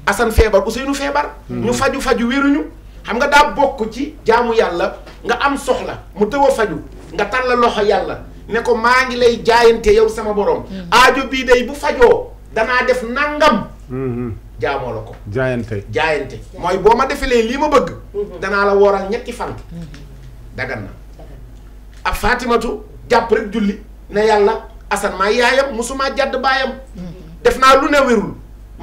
Assane feebar Ousseynou feebar ñu faju wéruñu xam nga daa bokk ci jaamu yàlla nga am soxla mu tëw a faju nga tàll loxo yàlla ne ko maa ngi lay jaayante yow sama borom aajo bii day bu fajoo danaa def nangam jaamoo la ko jaayante mooy boo ma defelee lii ma bëgg danaa la wooral ñetti fan dagan na ak Fatimatu jàpp rek julli ne yàlla Assane maay yaayam musuma jàdd baayam def naa lu ne wérul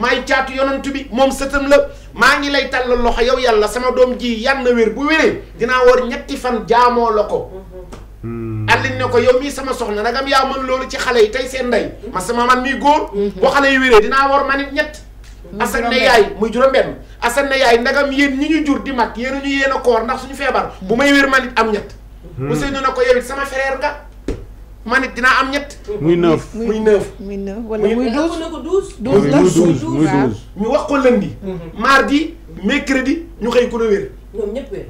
maay caatu yonent bi moom sëtam la maa ngi lay tàllal loxo yow yàlla sama doom ji yan na wér bu wéree dinaa woor ñetti fan jaamoo la ko Aline ne ko yow mii sama soxna nagam yaa mën loolu ci xale yi tey seen ndey man mii góor boo xale yi wéree dinaa woor manit ñett Assane ne yaay muy juróom-benn Assane ne yaay ndagam yéen ñi ñu jur di mag yéen ñu yéen a koor ndax suñu feebar bu may wér manit am ñett Ousseynou ne ko yow it sama frère nga manit dinaa am ñett muy 9 wala muy 12 ñu wax ko lundi mardi mercredi ñu xëy ku ne wér ñoom ñëpp wér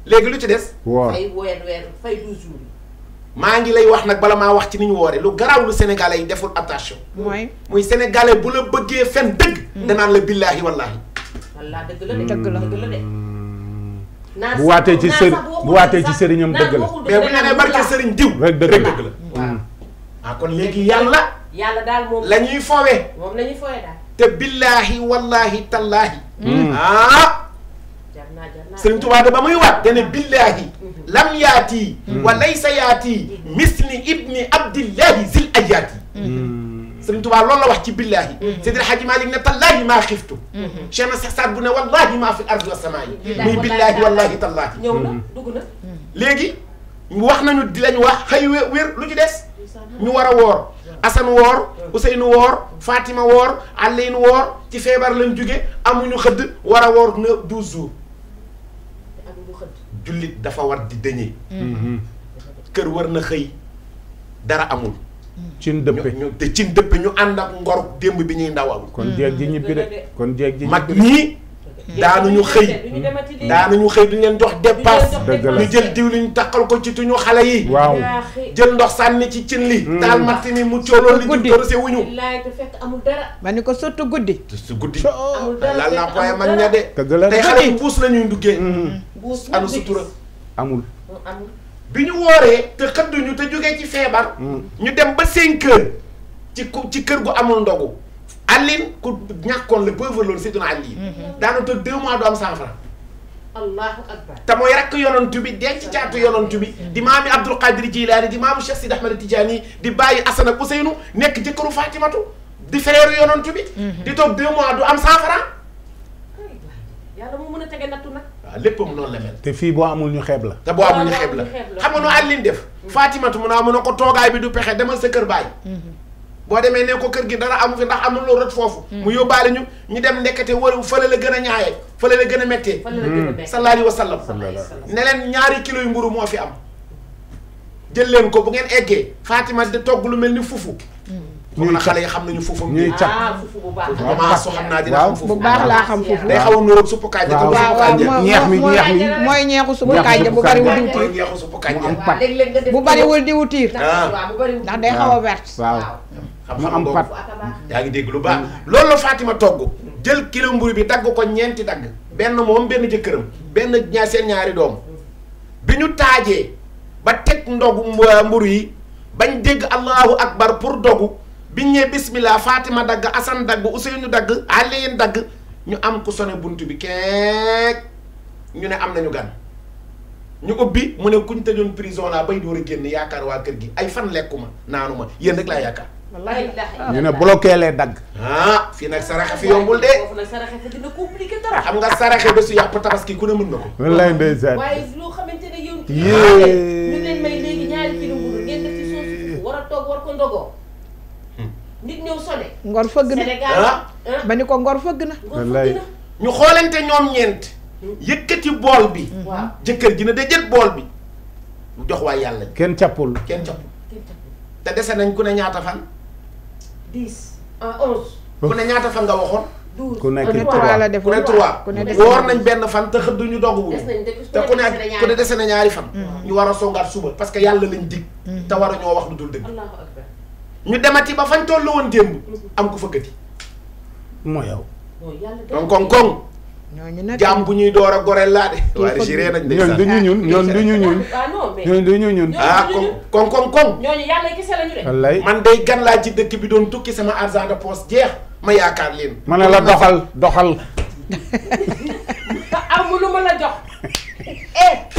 léegi lu ci des fay weer fay 12 jours maa ngi lay wax nag bala maa wax ci ni ñu woore lu garaaw lu sénégalais yi deful attention muy sénégalais bu la bëggee fen dëgg danaan la billaahi wallaahi dëgg la de bu waatee ci sëriñam dëgg la mais bu ñu nee barke sëriñ diw rek dëgg la kon léegi yàlla daal moom la ñuy fowe daal te billaahi wallaahi tallaahi Sëriñ Tuubaa ba muy waat dane billaahi lam yaati wa laysa yaati misli ibni abdillahi zil ayaati Sëriñ Tuubaa loolu la wax ci billaahi Seydi El Hadji Malick ne tallaahi maa xiftu Cheikh na Cheikh Saad bu ne wallaahi maa fi ardi wa samaa'i muy billaahi wallaahi tallaahi ñëw na dugg na léegi wax nañu di lañu wax xëy wér lu ci des ñu war a woor Assane woor Ousseynou woor Fatima woor Aline woor ci feebar lañ jóge amuñu xëdd war a woor 12 jours jullit dafa war di dëñee kër war na xëy dara amul cin dëppe te cin dëppe ñu ànd ak ngor démb bi ñuy ndawal kon jeeg ji ñibbi de kon jeeg ji mag ñii daanuñu xëy duñu leen jox dépasse ñu jël diw liñ takkal ko ci tuñu xale yi waaw jël ndox sànni ci cin li taal matt mi mu cooloon li ñu torosé wuñu ma ni ko surtout guddi su guddi laal naa poye mag ña de tey xale yi buus la ñuy duggee anu sutura amul bi ñu wooree te xëdduñu te jógee ci feebar ñu dem ba 5 heures ci kër gu amul ndogu Aline ku ñàkkoon la pauvre loolu Seydina Ali daana toog 2 mois du am 100 francs allahu akbar te mooy rakk yonantu bi denc caatu yonantu bi di maami Abdul Qadir Jilaani di maamu Cheikh Sidi Ahmed Tidiane di bàyyi Assane ak Ousseynou nekk jëkkëru Fatimatu di frère yonantu bi di toog 2 mois du am 100 francs yàlla moo mën a tege nattu nag waaw léppam noonu la mel te fii boo amul ñu xeeb la te boo amul ñu xeeb la xam nga nu Aline def Fatimatu mu naa mën a ko toogaay bi du pexe demal sa kër baay boo demee ne ko kër gi dara amu fi ndax amul loo rot foofu mu yóbbaale ñu dem nekkate war fële la gën a ñaayee fële la gën a méttee sallallahu alayhi wa sallam ne leen 2 kilos yu mburu moo fi am jël leen ko bu ngeen eggee Fatima de togg lu mel ni fufu moom na xale yi xam nañu fufu ñuy cat fufu bu baax maman soo xam naa dina xam fufu bu baax laa xam fufu day xaw a nuróog suppu kànja ko suppu kànja ñeex mi mooy ñeexu suppu kànja bu bariwul diwtiir mooy ñeexu suppu kànja bu bariwul diwtiir ndax ndax day xaw a vert waaw mu am pat yaa ngi dégg lu baax loolu la Fatima togg jël kilo mburu bi dagg ko 4 dagg benn moom benn jëkkëram benn seen ñaari doom bi ñu taajee ba teg ndogu mburu yi bañ dégg allahu akbar pour dogu biñ ñee bismillah Fatima dagg Assane dagg Ousseynou dagg Aline dagg ñu am ku sone bunt bi keek ñu ne am nañu gan ñu ubbi mu ne kuñ tëjoon prison laa bay door a génn yaakaar waa kër gi ay fan lekkuma naanuma yéen rek laa yaakaar ñu ne bloqué lee dagg fii nag saraxe fi yombul de xam nga saraxe ba su yàpp tabaski ku ne mën na ko wallaay ndeysaan waaye loo xamante ne yow ñu leen may léegi 2 kilo mburu ngeen def ci soosu war a toog war ko ndogoo nit ñëw sone ngor fëgg na Sénégal ba ni ko ngor fëgg na ñu xoolante ñoom ñeent yëkkati bool bi jëkkër ji na da jët bool bi mu jox waay yàlla kenn cappul te dese nañ ku ne ñaata fan 10 11 ku ne ñaata fan nga waxoon 12 ku nekk 3 la ku ne defoon 3 woor nañ benn fan te xëdduñu dogu te ku ne dese na ñaari fan ñu war a songaat suba parce que yàlla lañ dig te war a ñoo wax lu dul dëgg allahu akbar ñu demati ba fañ tollu woon démb am ku fëggati moo yow koŋ ñooñu nag jaam bu ñuy door a goreel laa de waaye si ree nañ ñoon du ñu ñun ñoon du ñu ñun ah koŋ ñooñu yàlla kese la ñu de wallaay man day gan laa ci dëkk bi doon tukki sama argent de poche jeex ma yaakaar leen ma ne la doxal amu lu ma la jox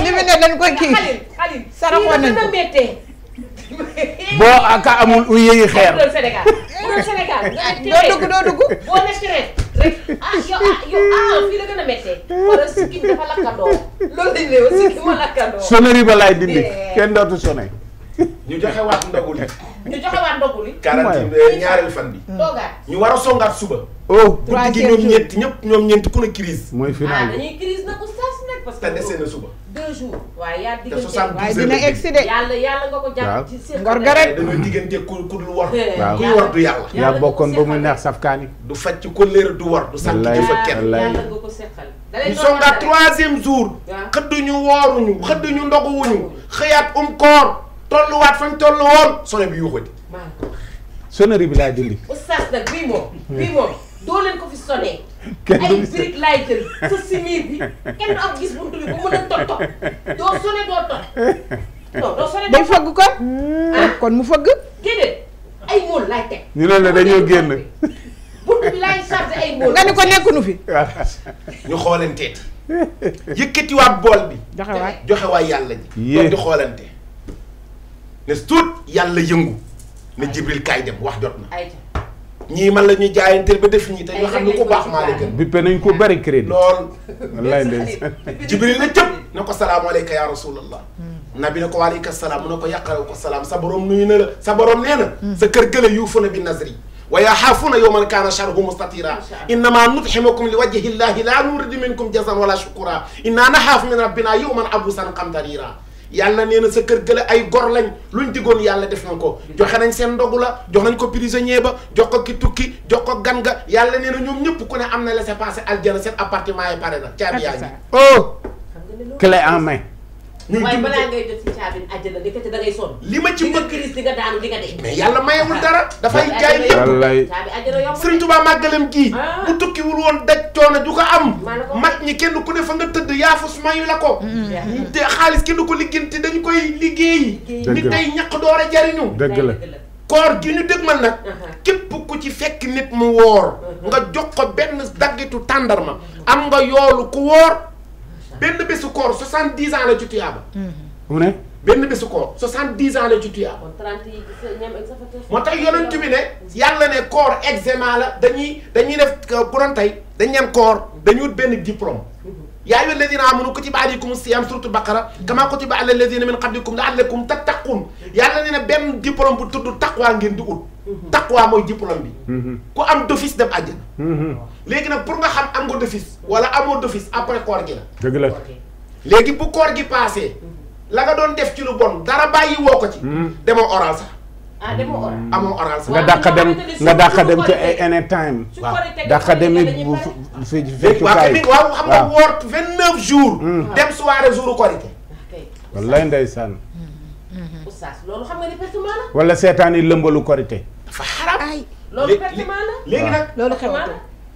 li mu ne dañ ko kii xalil saraxoon nañ ko boo aka amul u yéyi xeer doon Sénégal bu doon Sénégal doo dugg boo nekk rek yow fii la gën a méttee wala sikkim dafa lakkandoo loolu lañ lay wax sikkim ma lakkandoo sonnerie ba laay dindi kenn dootu sonné ñu joxe waat ndogu li ñu joxe waat ndogu li quarantine ñaareel fan bi toogaat ñu war a songaat suba guddi gi ñoom ñeenti ku ne crise mooy final bi dañuy crise na ko saas nag parce que te dese na suba 2 jours waaye yaa te diggante 70 waaye dina egsi de yàlla nga ko jàpp ci seen ngor ga rek dañoo diggante ku dul war waaw kuy war du yàlla yaa bokkoon ba muy neex safkaani du faj ko léer du war du sànq ci fa kenn wallaay yàlla nga ko seqal ñu songaat 3e jour xëdduñu wooruñu xëdduñu ndoguwuñu xëyaat koor tolluwaat fañ tollu woon sone bi yuuxati sonnerie bi laay dindi oustaz nag bii moom doo leen ko fi sonné kenn ay briques laay jël sa si miir bi kenn du am gis buntu bi bu mën a tot doo sonné doo tot non doo sonné day fëgg kon kon mu fëgg déedéet ay mool laay teg ñu ne la dañoo génn buntu bi laay chargé ay mool nga ni ko nekkunu fi ñu xoolanteeti yëkkatiwaat bool bi joxe waay yàlla ji kon di xoolante ne tuut yàlla yëngu ne Jibril kaay dem wax jot na ñii man la ñuy jaayanteel ba def ñii te ñoo xam ne ku baax maa la gën bippe nañ ko bari crédit lool wallaay ndeysaan Jibril na cëpp ne ko salaamualeyka ya rasulallah nabi ne ko waaleyka salaam mu ne ko yàqarew ko salaam sa borom nuyu na la sa borom nee na sa kër gële yuufuna bi nazri wa yaxaafuuna yawman kaana sharruhu mustatira innama nutximukum li wajhi llahi la nuridu minkum jazan wala shukura inna naxaafu min rabbina yawman abusan qamtarira yàlla nee na sa kër gële ay gor lañ luñ diggoon yàlla def na ko joxe nañ seen ndogu la jox nañ ko prisonnier ba jox ko ki tukki jox ko gan ga yàlla nee na ñoom ñëpp ku ne am na laissez-passer aljana seen appartement yi pare na caabi yaa ngi clé en main waaye balaa ngay jot ci caabi àjjana ndekete da ngay sonn li ma ci bëgg crise di nga daanu di nga dee mais yàlla mayewul dara dafay jaay lépp wallaay caabi àjjana yomb Sëriñ Tuubaa màggalam gii bu tukkiwul woon daj coono ju ko am mag ñi kenn ku ne fa nga tëdd yaafus mayu la ko te xaalis kenn ko liggéenti dañu koy liggéeyi nit day ñaq door a jariñu dëgg la koor gi ñu dëgmal nag képp ku ci fekk nit mu woor nga jox ko benn daggitu tàndarma am nga yoolu ku woor benn bésu koor 70 ans la ci tuyaaba mu ne benn bésu koor 70 ans la ci tuyaaba moo tax yonent bi ne yàlla ne koor examen la dañuy def bu doon tey dañ leen koor dañuy wut benn diplôme yaa ayyuha alladina amanu kutiba alaykum siyam suratu baqara kama kutiba ala alladina min qablikum laallakum tattaqun yàlla ne ne benn diplôme bu tudd taqwa ngeen di ut taqwa mooy diplôme bi ku am d'office dem àjjana léegi nag pour nga xam am nga d'office wala amoo d'office après koor gi la dëgg la léegi bu koor gi passé la nga doon def ci lu bon dara bàyyi woo ko ci demoo oral sax amoo oral sax nga dàq dem ci ay anytime waaw dàq dem bu fi feccukaay waaw xam nga woor 29 jours dem soirée jouru korité wallaay ndeysaan oustaz loolu xam nga ni pertement la wala seetaan yi lëmbalu korité dafa xaram loolu pertement la léegi nag loolu xewatu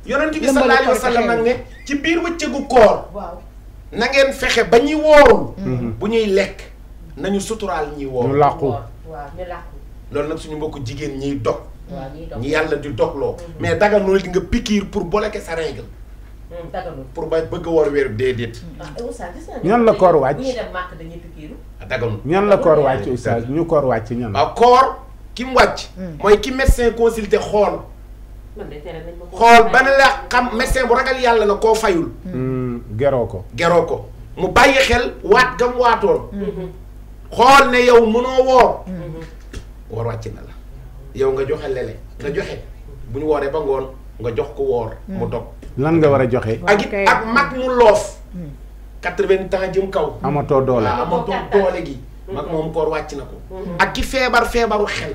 yonent bi sallallahu alayhi wa sallam nag ne ci biir wëccëgu koor na ngeen fexe ba ñuy woorul bu ñuy lekk nañu suturaal ñuy woor ñu làqu loolu nag suñu mbokku jigéen ñiy dog ñi yàlla di dogloo mais daganul nga pikiir pour bloquer sa règle pour ba bëgg a woor weer déedéet ñan la koor wàcc daganul ñan la koor wàcc oustaz ñu koor wàcc ñan waaw koor ki mu wàcc mooy ki médecin consulté xool ba ne la xam médecin bu ragal yàlla la koo fayul geroo ko mu bàyyi xel waat gam waatoon xool ne yow mënoo woor wàcc na la yow nga joxe lele nga joxe bu ñu wooree ba ngoon nga jox ko woor mu dog lan nga war a joxe. ak mag mu loof 80 ans jëm kaw amatoo doole. amatoo doole gi mag moom koor wàcc na ko ak ki feebaru xel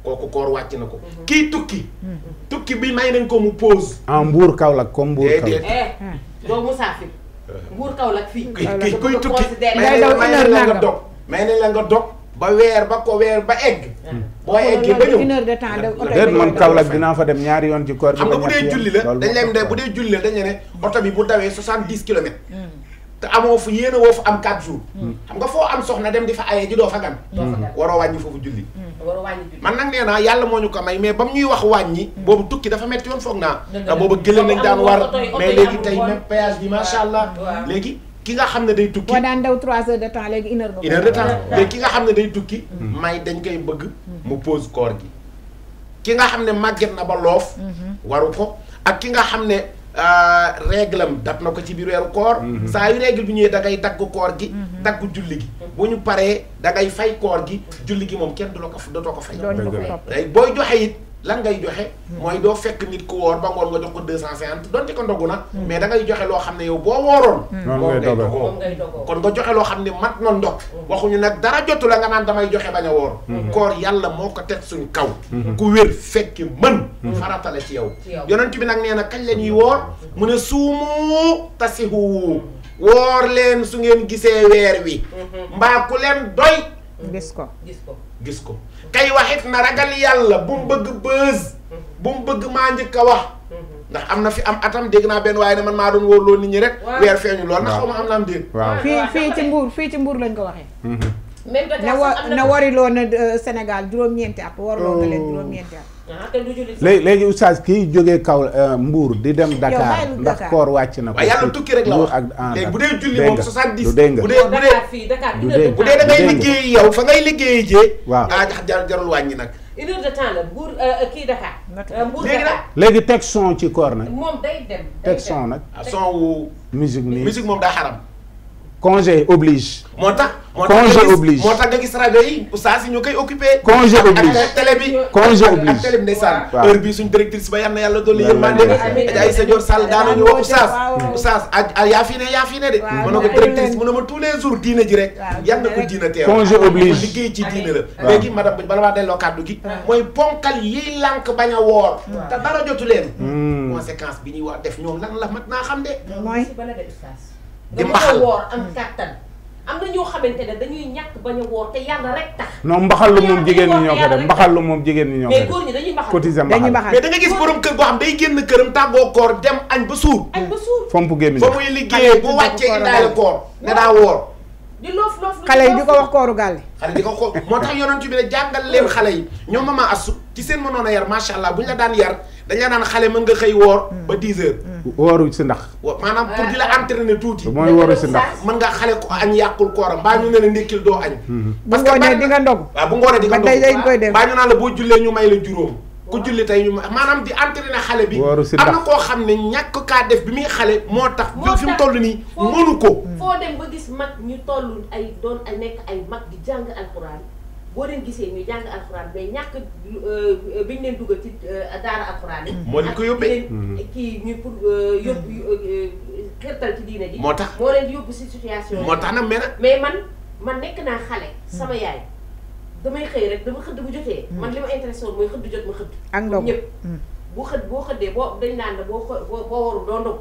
kooku koor wàcc na ko kii tukki bi may nañ ko mu pause en Mbour Kaolack comme Mbour Kaolack. doo musaafir Mbour Kaolack fii kuy tukki may nañ la nga dog may nañ la nga dog ba weer ba egg boo eggee ba ñëw 1 heure de temps déet man Kaolack dinaa fa dem ñaari yoon ci koor gi. xam nga bu dee julli la dañ leen de bu dee julli la dañ ne oto bi bu dawee 70 kilomètres te amoo fu yéen a woo fa am 4 jours xam nga foo am soxna dem di fa ayee ji doo fa gan waroo wàññi foofu julli man nag nee naa yàlla moo ñu ko may mais ba mu ñuy wax wàññi boobu tukki dafa metti woon foog naa ndax boobu gëléem nañ daan war mais léegi tey même péage bi macha allah léegi ki nga xam ne day tukki boo daan daw 3 heures de temps léegi 1 heure de temps léegi ki nga xam ne day tukki may dañ koy bëgg mu pause koor gi ki nga xam ne màgget na ba loof waru ko ak ki nga xam ne règle am dab na ko ci biir weeru koor saa yu règle bi ñëwee da ngay dagg koor gi dagg julli gi bu ñu paree da ngay fay koor gi julli gi moom kenn du la ko dootoo ko fay day booy joxe it lan ngay joxe mooy doo fekk nit ku woor ba ngoon nga jox ko 250 donte ko ndogu na mais da ngay joxe loo xam ne yow boo wooroon moom ngay dogoo kon nga joxe loo xam ne mat na ndog waxuñu nag dara jotu la nga naan damay joxe bañ a woor koor yàlla moo ko teg suñ kaw ku wér fekki mën farata la ci yow yonent bi nag nee na kañ la ñuy woor mu ne suumu tasihu woor leen su ngeen gisee weer wi mbaa ku leen doy gis ko kay waxit na ragal yàlla bu mu bëgg buzz bu mu bëgg maa njëkk a wax ndax am na fi am atam dégg naa benn waaye ne man maa doon wóorloo nit ñi rek weer feeñu lool ndax xaw ma am na am déet fii ci Mbour lañ ko waxee na wariloo na Sénégal juróom-ñeenti at warloo nga leen juróom-ñeenti at léegi oustaz kii jógee kaw Mbour di dem Dakar ndax koor wàcc na ko. waaye yàlla tukki rek la wax léegi bu dee julli moom 70 bu dee da ngay liggéey yow fa ngay liggéey jee waaw jarul wàññi nag 1 heure de temps la Mbour kii Dakar Mbour léegi teg son ci koor nag moom day dem teg son nag son wu musique nii musique moom daa xaram congé oblige. moo tax nga gis rajo yi oustaz yi ñu koy occupé. congé oblige ak télé bi. congé oblige ak télé bi ndeysaan. heure bii suñ directrice ba yal na yàlla dolli yërmande. amiin ay sa Dior Sall daanañu wax oustaz yaa fi ne de. mën na ko directrice mën na ma tous les jours diine ji rek. yal na ko diina teew. congé oblige liggéey ci diine la. léegi madame bala maa delloo kàddu gi. mooy ponkal yiy lànk bañ a woor. te dara jotu leen. conséquence bi ñuy wax def ñoom lan la mat naa xam de. mooy di mbaxal woor am kàttan am na ñoo xamante ne dañuy ñàkk bañ a woor te yàlla rek tax. non mbaxal lu moom jigéen ñi ñoo ko def mbaxal lu moom jigéen ñi ñoo ko def mais góor ñi dañuy mbaxal cotiser mbaxal mais da nga gis borom kër goo xam day génn këram tàggoo koor dem añ ba suur. fomp gémmiñ fa muy liggéeyee bu wàccee indaale koor ne daa woor. di loof xale yi di ko wax kooru gàlle. xale di ko xool moo tax yonent bi ne jàngal leen xale yi ñoom mama assu ci seen mënoon a yar macha allah bu ñu la daan yar dañ la naan xale mën nga xëy woor ba 10 heures. wooru si ndax. maanaam pour di la entraîner tuuti. mooy wooru si ndax. mën nga xale ko añ yàqul kooram mbaa ñu ne la ndékkil doo añ. parce que bu ngoonee di nga ndog. waaw bu ngoonee di nga ndog dañ koy def mbaa ñu naan la boo jullee ñu may la juróom. ku julli tey ñu maanaam di entraîner xale bi. wooru si am ndax na koo xam ne ñàkk kaa def bi muy xale moo tax. fi mu toll nii mënu ko. foo dem ba gis mag ñu toll ay doon ay nekk ay mag di jàng alxuraan boo leen gisee ñuy jàng alxuraan mais ñàkk biñ leen dugal ci daara alxuraan yi. moo leen ko yóbbee kii ñu pour yóbbu xirtal ci diine ji. moo tax moo leen di yóbbu si situation moo tax nag mais man nekk naa xale. sama yaay damay xëy rek dama xëdd bu jotee. man li ma intéressé woon mooy xëdd jot ma xëdd. ak ndog ñëpp boo xëddee boo dañ naan la boo warul doo ndog.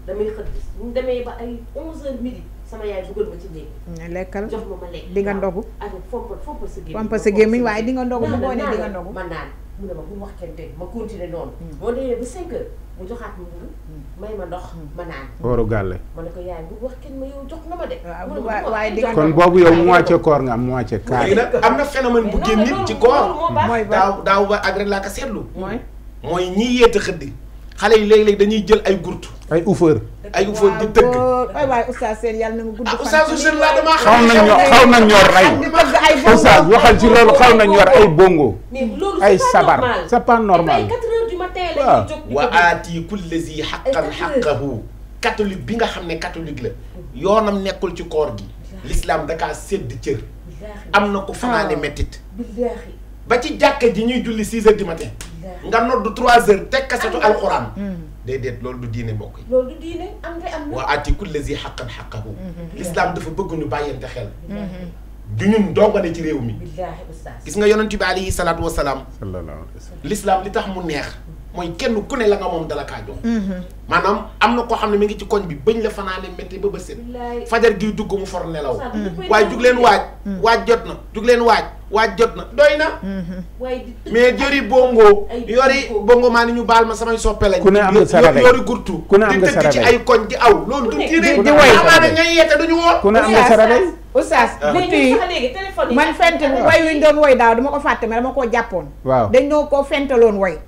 damay xëdd bu ñu demee ba ay 11h midi. sama yaay dugal ma ci néeg. lekkal jox ma lekk di nga ndogu. ak fompal sa gémmiñ. fompal sa gémmiñ waaye di nga ndogu bu ngoonee di nga ndogu. man naan mu ne ma bu wax kenn dégg ma continuer noonu. moo demee ba 5h mu joxaat ma mburu may ma ndox ma naan. wooru gàlle. ma ne ko yaay bu wax kenn ma yow jox nga ma de. waaye di nga kon boobu yow moitié koor nga am moitié kaar. léegi nag am na phénomène bu génn nit ci koor. mooy daaw ba ak rek laa ko seetlu. mooy ñiy yeete xëddi xale yi léeg-léeg dañuy jël ay gurtu ay uffeur. ay uffeur di tëgg. waaye oustaz Sène yàlla na nga gudd fan. oustaz Sène laa damaa xaw nañ ñor rey. oustaz waxal ci loolu xaw nañ ñor ay bongo. ay sabar c'est pas normal. ay 4 heures du matin la ñuy jóg. wa aati kulli zi haqqan haqqahu. catholique bi nga xam ne catholique la. yoonam nekkul ci koor gi. l'islam da kaa sédd cër. am na ko fanaane mettit. ba ci jàkka ji ñuy julli 6 heures du matin. nga noddu 3 heures teg kasetu alxuraan déedéet loolu du diine mbokk yi loolu du diine am na wa aati kulli zi haqqan haqqahu l'islam dafa bëgg ñu bàyyante xel du ñun dongane ci réew mi billaahi ustaas gis nga yonent bi alayhi salaatu wasalaam sallallahu alayhi wa sallam l'islam li tax mu neex mooy kenn ku ne la nga moom dala kaa jox maanaam am na koo xam ne mi ngi ci koñ bi bëñ la fanaane métti ba bët set fajar gi dugg mu for nelaw waaye jug leen waaj jot na jug leen waaj jot na doy na mais jëri bongo yori bongo maa ni ñu baal ma samay soppe lañ ku ne am nga sarade yori gurtu ku ne am nga di tëgg ci sarade ay koñ di aw loolu du diine di woy amaana ñay yeete duñu woor ku ne am nga sarade oustaz guddi yi man fent way wi ñu doon woy daaw dama ko fàtte mais dama koo jàppoon waaw dañ ñoo koo fentaloon woy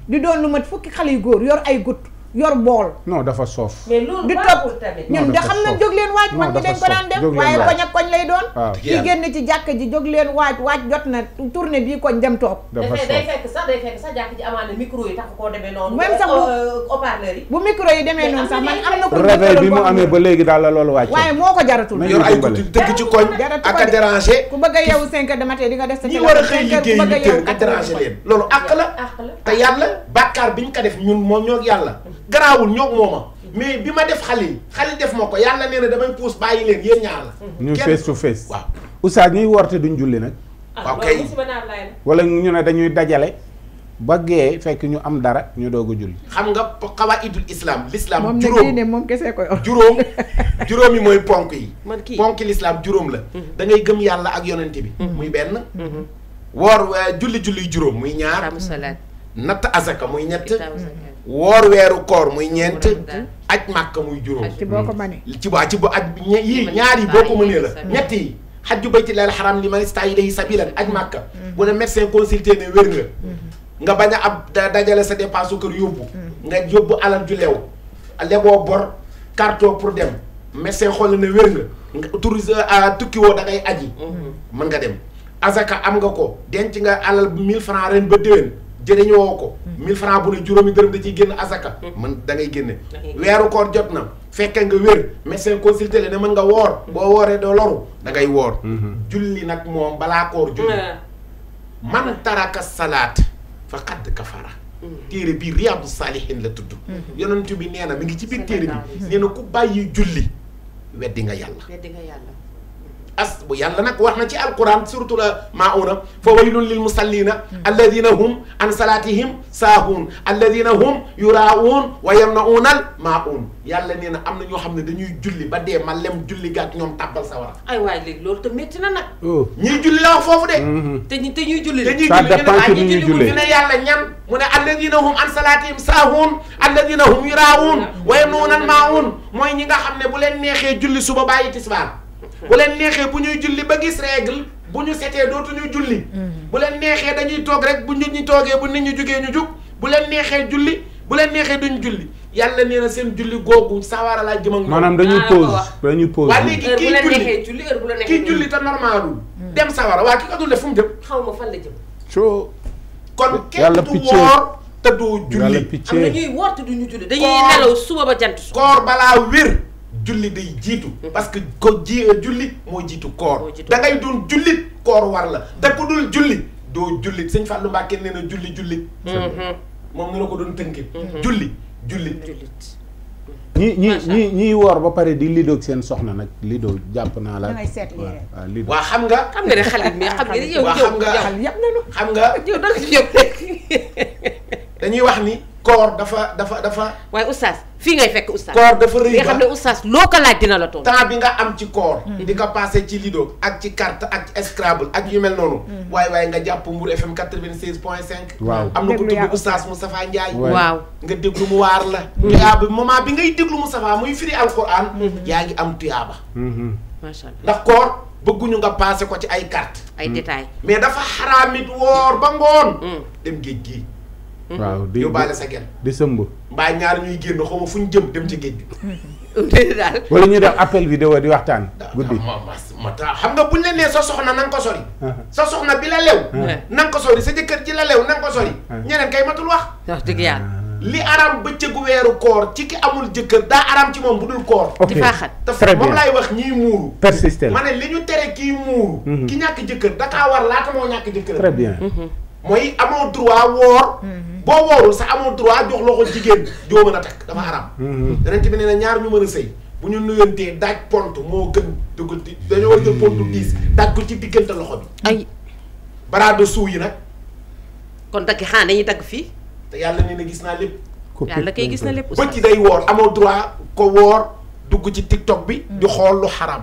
di doon lu mat fukki xale yu góor yor ay gut yor bool non dafa soof mais loolu di topp ñun de xam na jóg leen waaj mag ñi dañ ko daan def waaye koñ ak koñ lay doon kii génn ci jàkk ji jóg leen waaj jot na tournée bii koñ dem toog day fekk sax jàkk ji amaana micro yi tax koo demee noonu même sax haut-parleur yi bu micro yi demee noonu sax man am na ko réveil bi mu amee ba léegi daal la loolu wàcc waaye moo ko jaratul yor ay guddi dëgg ci koñ ak a déranger ku bëgg a yeewu 5 heures de matin di nga def sa ñi war a xëy liggéey ñu teel a déranger leen loolu àq la te yàlla bàkkaar bi ñu ko def ñun moom ñoo yàlla garaawul ñoo mooma mais bi ma def xalil def ma ko yàlla nee na damay puus bàyyi leen yéen ñaar la ñu face to face waaw oustaz ñuy woorte duñ julli nag waaw kay wala ñu ne dañuy dajale ba gee fekk ñu am dara ñu doog a julli xam nga xawaidul islam l'islam moom ne moom kese koy juróom yi mooy ponk yi man kii ponk l'islam juróom la da ngay gëm yàlla ak yonente bi muy benn woor julli juróom muy ñaar natt azaka muy ñett woor weeru koor muy ñeent aj màkka muy juróom ci boo ko mënee ci bo aj yii ñaar yi boo ko mënee la ñett yi xajju baytillahil haram liman istata'a ilayhi sabilan aj màkka bu ne médecin consulté ne wér nga bañ a ab dajale sa dépense su kër yóbbu nga yóbbu alal ju leew leboo bor carton pour dem médecin xool ne wér nga autorisé tukki woo da ngay aji mën nga dem azaka am nga ko denc nga alal 1000 francs ren ba déwén jëriñoo ko 1000 francs bu ne juróomi dërëm da ciy génn azaka man da ngay génne weeru koor jot na fekke nga wér médecin consulté le ne mën nga woor boo wooree doo loru da ngay woor julli nag moom balaa koor julli man taraka salaat faqad kafara téere bi Riyadu Saalihin la tudd yonent bi nee na mi ngi ci biir téere bi nee na ku bàyyi julli weddi nga yàlla bu yàlla nag wax na ci alquran surtout la mauna fa waylun lil musallina alladina hum an salatihim saahuun alladina hum yuraauun wa yamnauna al maun yàlla nee na am na ñoo xam ne dañuy julli ba dee ma lem julli gàtt ñoom tàbbal sa wara ay waay léegi loolu te métti na nag ñuy julli la wax foofu de te ñuy julli ñu ne yàlla ñan mu ne alladina hum an salatihim saahuun alladina hum yuraauun wa yamnauna al maun mooy ñi nga xam ne bu leen neexee julli suba bàyyi tisbaar bu leen neexee bu ñuy julli ba gis règle bu ñu setee dootuñu julli bu leen neexee dañuy toog rek bu nit ñi toogee bu nit ñi jugee ñu jug bu leen neexee julli bu leen neexee duñ julli yàlla nee na seen julli googu sawara laa jëm ak ñoom maanaam dañuy pause waa léegi kii julli te normalul dem sawara waa ki ko dul def fu mu jëm xaw ma fan la jëm soo kon kenn du woor te doo julli am na ñuy woor te duñu julli dañuy nelaw suba ba jant koor balaa wér julli day jiitu parce que julli moo jiitu koor da ngay doon jullit koor war la te ku dul julli doo jullit sëñ Fallou Mbacké nee na jullit moom ni la ko doon tënkee jullit ñi woor ba pare di lidoog seen soxna nag lido jàpp naa la waaw lido waa xam nga ne xalit mais xam nga yow xam nga yow da nga yëpp dañuy wax ni koor dafa waaye oustaz fii ngay fekk oustaz koor dafa rëy nga xam ne oustaz loo ko laaj dina la toll temps bi nga am ci koor di nga passé ci lido ak ci carte ak ci Scrabble ak yu mel noonu waaye nga jàpp Mbour FM 96.5 waaw am na ko tudd oustaz Moustapha Ndiaye waaw nga déglu mu waar la tuyaaba moment bi ngay déglu Moustapha muy firi alquran yaa ngi am tuyaaba macha allah ndax koor bëgguñu nga passé ko ci ay carte ay détails mais dafa xaraamit woor ba ngoon dem géej gi waaw di yóbbaale sa gel di sëmb mbaa ñaar ñuy génn xaw ma fu ñu jëm dem ci géej bi daal wala ñu def appel vidéo di waxtaan guddi xam nga buñ la nee sa soxna na nga ko sori sa soxna bi la lew na nga ko sori sa jëkkër ji la lew na nga ko sori ñeneen kay matul wax dëgg yàlla li aram bëccëgu weeru koor ci ki amul jëkkër daa aram ci moom bu dul koor di faaxat te moom laay wax ñii muuru persister ma ne li ñu tere kii muuru ki ñàkk jëkkër dakaa war laata moo ñàkk jëkkër très bien mooy amoo droit woor boo woorul sax amoo droit jox loxo jigéen joo mën a takk dafa haram yonent bi nee na ñaar ñu mën a sëy bu ñu nuyantee daaj pont moo gën dugg dañoo war a jël pont 10 daaj ko ci diggante loxo bi ay bras dessous yi nag kon dagg xanaa dañuy dagg fii te yàlla nee na gis naa lépp yàlla kay gis na lépp bët yi day woor amoo droit ko woor dugg ci TikTok bi di xool lu xaram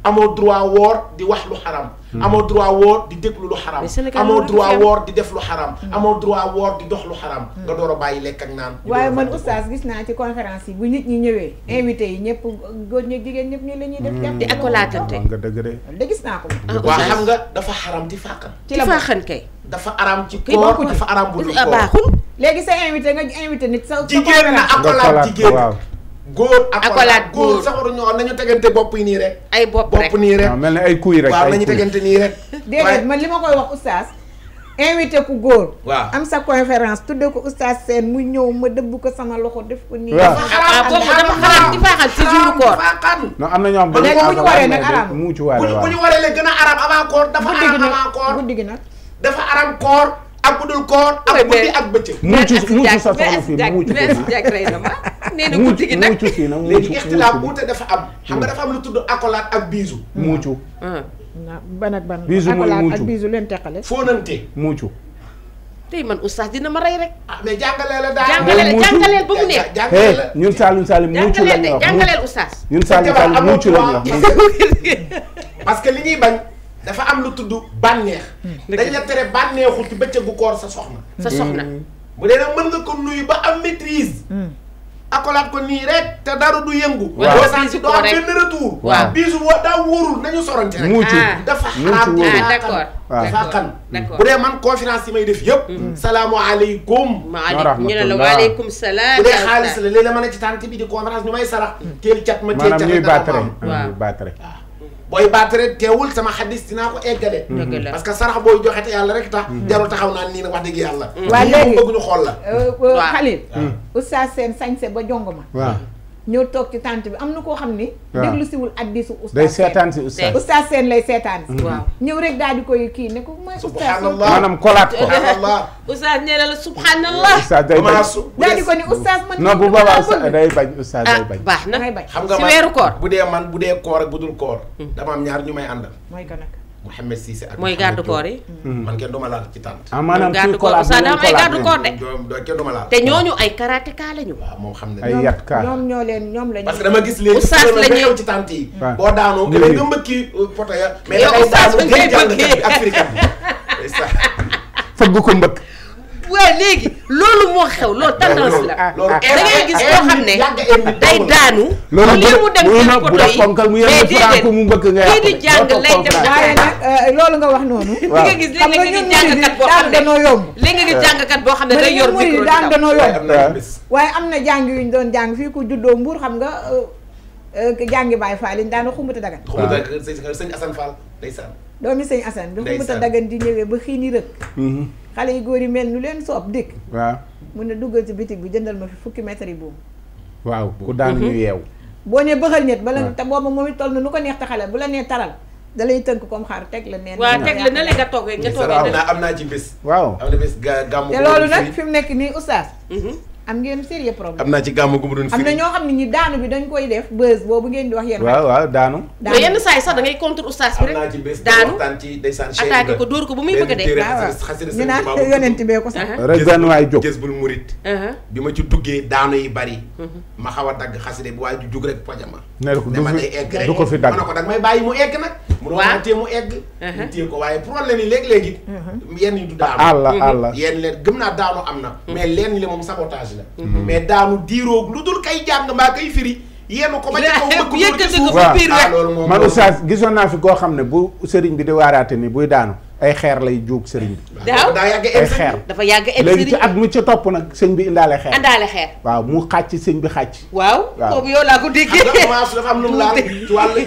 amoo droit woor di wax lu xaram amoo droit woor di déglu lu xaram amoo droit woor di def lu xaram amoo droit woor di dox lu xaram nga door a bàyyi lekk ak naan waaye man oustaz gis naa ci conférence yi bu nit ñi ñëwee invité yi ñëpp góor ñi jigéen ñëpp nii la ñuy def jàpp di akolaatante nga dëgg de de gis naa ko waa xam nga dafa xaram ti fàqan ci la faaxan kay dafa aram ci koor dafa aram bu dul koor baaxul léegi sa invité nga invité nit sa jigéen na akolaat jigéen góor akolaat góor sax waru ñoo nañu tegante bopp yi nii rek ay bopp rek nii rek mel ni ay kuy rek waaw nañu tegante nii rek déedéet man li ma koy wax oustaz invité ku góor waaw am sa conférence tudde ko oustaz Sène mu ñëw ma dëbb ko sama loxo def ko nii waaw boobu dafa xaraam ci faaxal ci jour koor non am na ñoo xam ne léegi bu ñu waree nag araam mu ci waale bu ñu waree la gën a aram avant koor dafa aram avant koor guddi gi nag dafa aram koor ak budul koor ak guddi ak bëccëg muucu sa soxna fii muucu nee na guddi gi nag muucu fii nag léegi ixtilaaf buute dafa am xam nga dafa am lu tudd accolade ak biisu muucu ban ak ban biisu mooy accolade muucu ak biisu leen teqale fóonante muucu tey man oustaz dina ma rey rek ah mais jàngalee la daal jàngaleel ba mu nekk jàngalee la ñun Saloum muucu lañ wax jàngaleel oustaz ñun Saloum muucu lañ wax parce que li ñuy bañ dafa am lu tudd bànneex dañ la tere bànneexu ci bëccëgu koor sa soxna sa soxna bu dee nag mën nga ko nuyu ba am maîtrise accolade ko nii rek te dara du yëngu waaw doo sant doo am benn retour waaw bisu boo daa wóorul nañu sorante rek muucu dafa xaraam d'accord dafa xan d'accord bu dee man conférence yi may def yëpp salaamualeykum ñu ne la waaleykum salaam bu dee xaalis la léeg-léeg ma ne ci tànt bi di conférence ñu may sarax teel cat ma teel cat maanaam ñuy baatare waaw baatare booy baatare teewul sama xadis dinaa ko eggale parce que sarax booy joxe te yàlla rek tax jarul taxaw naan nii nag wax dëgg yàlla waa léegi bëgg ñu xool la Khalil oustaz Sène sañse ba jongo ma waaw ñëw toog ci tànt bi am na koo xam ni déglu siwul addisu day oustaz seetaan si oustaz oustaz Sène lay seetaan si waaw ñëw rek daal di koy kii ne ko mooy oustaz subhanallah maanaam kolaat ko subhanallah oustaz nee na la subhanallah oustaz day bañ daal di ko ni oustaz man non bu boobaa oustaz day bañ oustaz day bañ baax na ngay bañ xam nga si man weeru koor bu dee man bu dee koor ak bu dul koor dama am ñaar ñu may àndal mooy ko nag Mouhamed Cissé ak mooy garde corps yi man kenn du ma laal ci tànt ah maanaam garde kuy corps kolaat oustaz daa am ay garde corps de doo kenn du ma laal te ñooñu ay karatéka lañu waaw moom xam ne ay yat kaa ñoom ñoo leen ñoom lañu parce que dama gis léegi Oustaz la ñuy xew ci tànt yi waaw. boo daanoo nga nga mbëkki poto ya mais yow dangay Oustaz daanu ngay gën jàngkat bëggee. bi ak firikat bi fëgg ko mbëkk waaw léegi loolu moo xew loolu tendance la loolu da ngay gis koo xam ne yàgg day daanu loolu lii mu dem ci bu poto def yi ponkal mu mais yëngu déedéet franco mu mbëkk nga kii di jàng lay dem waaye nag loolu nga wax noonu li nga gis xam nga léegi ñun nga gis jàngkat boo xam daan ne danoo yomb léegi nga gis jàngkat boo xam ne day yor micro di daan daw danoo yomb am na bés waaye am na jàng yuñ doon jàng fii ku juddoo Mbuur xam nga jàngi Baay Faal liñ daana xumbata dagan xumuta sëñ Assane Fall ndeysaan doomi sëñ Assane bi xumbata Ndeysaan. dagan di ñëwee ba xiini rëkk xale yu góor yi mel nu leen soob dikk waaw mun na duggal ci bitig bi jëndal ma fi fukki mètre yi boobu waaw ku daan ñu yeew boo nee bëxal ñett bala waaw. te booba moom it toll na nu ko neex te xale bu la nee taral da lay tënk comme xaar teg la neen waaw teg la na leen nga toog rek nga toogee na am naa ci bés waaw am na bés gàmmu te loolu nag fi mu nekk nii oustaz am ngeen sérieux problème am naa ci gàmmu gu mu doon am na firi ñoo xam ne ñi daanu bi dañ koy def buzz boobu ngeen di wax yéen waaw waaw daanu mais yenn saa yi sax da ngay contre oustaz bi am naa rek ci bés daanu waxtaan ci ndeysaan Cheikh attaqué Ibra ko dóor ko bu muy bëgg a dee waaw ñu naan yonent bee ko sax rek benn waay jóg gës bul murit bi ma ci duggee daanu yi bari ma xaw a dagg xaside bi waaye ju jug rek pojama ne ko ne ma day egg rek du ko fi dagg ma ne ko dag may bàyyi mu egg nag munoo Waaw. ma téye mu egg mu téye ko waaye problème yi léegi-léegi yenn yi du daanu àlla àlla yenn leen gëm naa daanu am na mais lenn li moom sabotage la mais daanu diiroog lu dul kay jàng mbaa kay firi yenn ko ba ca kaw bëgg dóor ci yëkkati suuf ko ba biir ah wet loolu moom man oustaz gisoon naa fi koo xam ne bu sëriñ bi di waaraate ni buy daanu ay xeer lay juug sëriñ bi daaw daa yàgg ay xeer dafa yàgg et léegi ci at mu ca topp nag sëñ bi indaale xeer àndaale xeer waaw mu xàcc sëñ bi xàcc waaw Waaw. boobu yow laa ko déggee xam nga maasu dafa am lu mu laal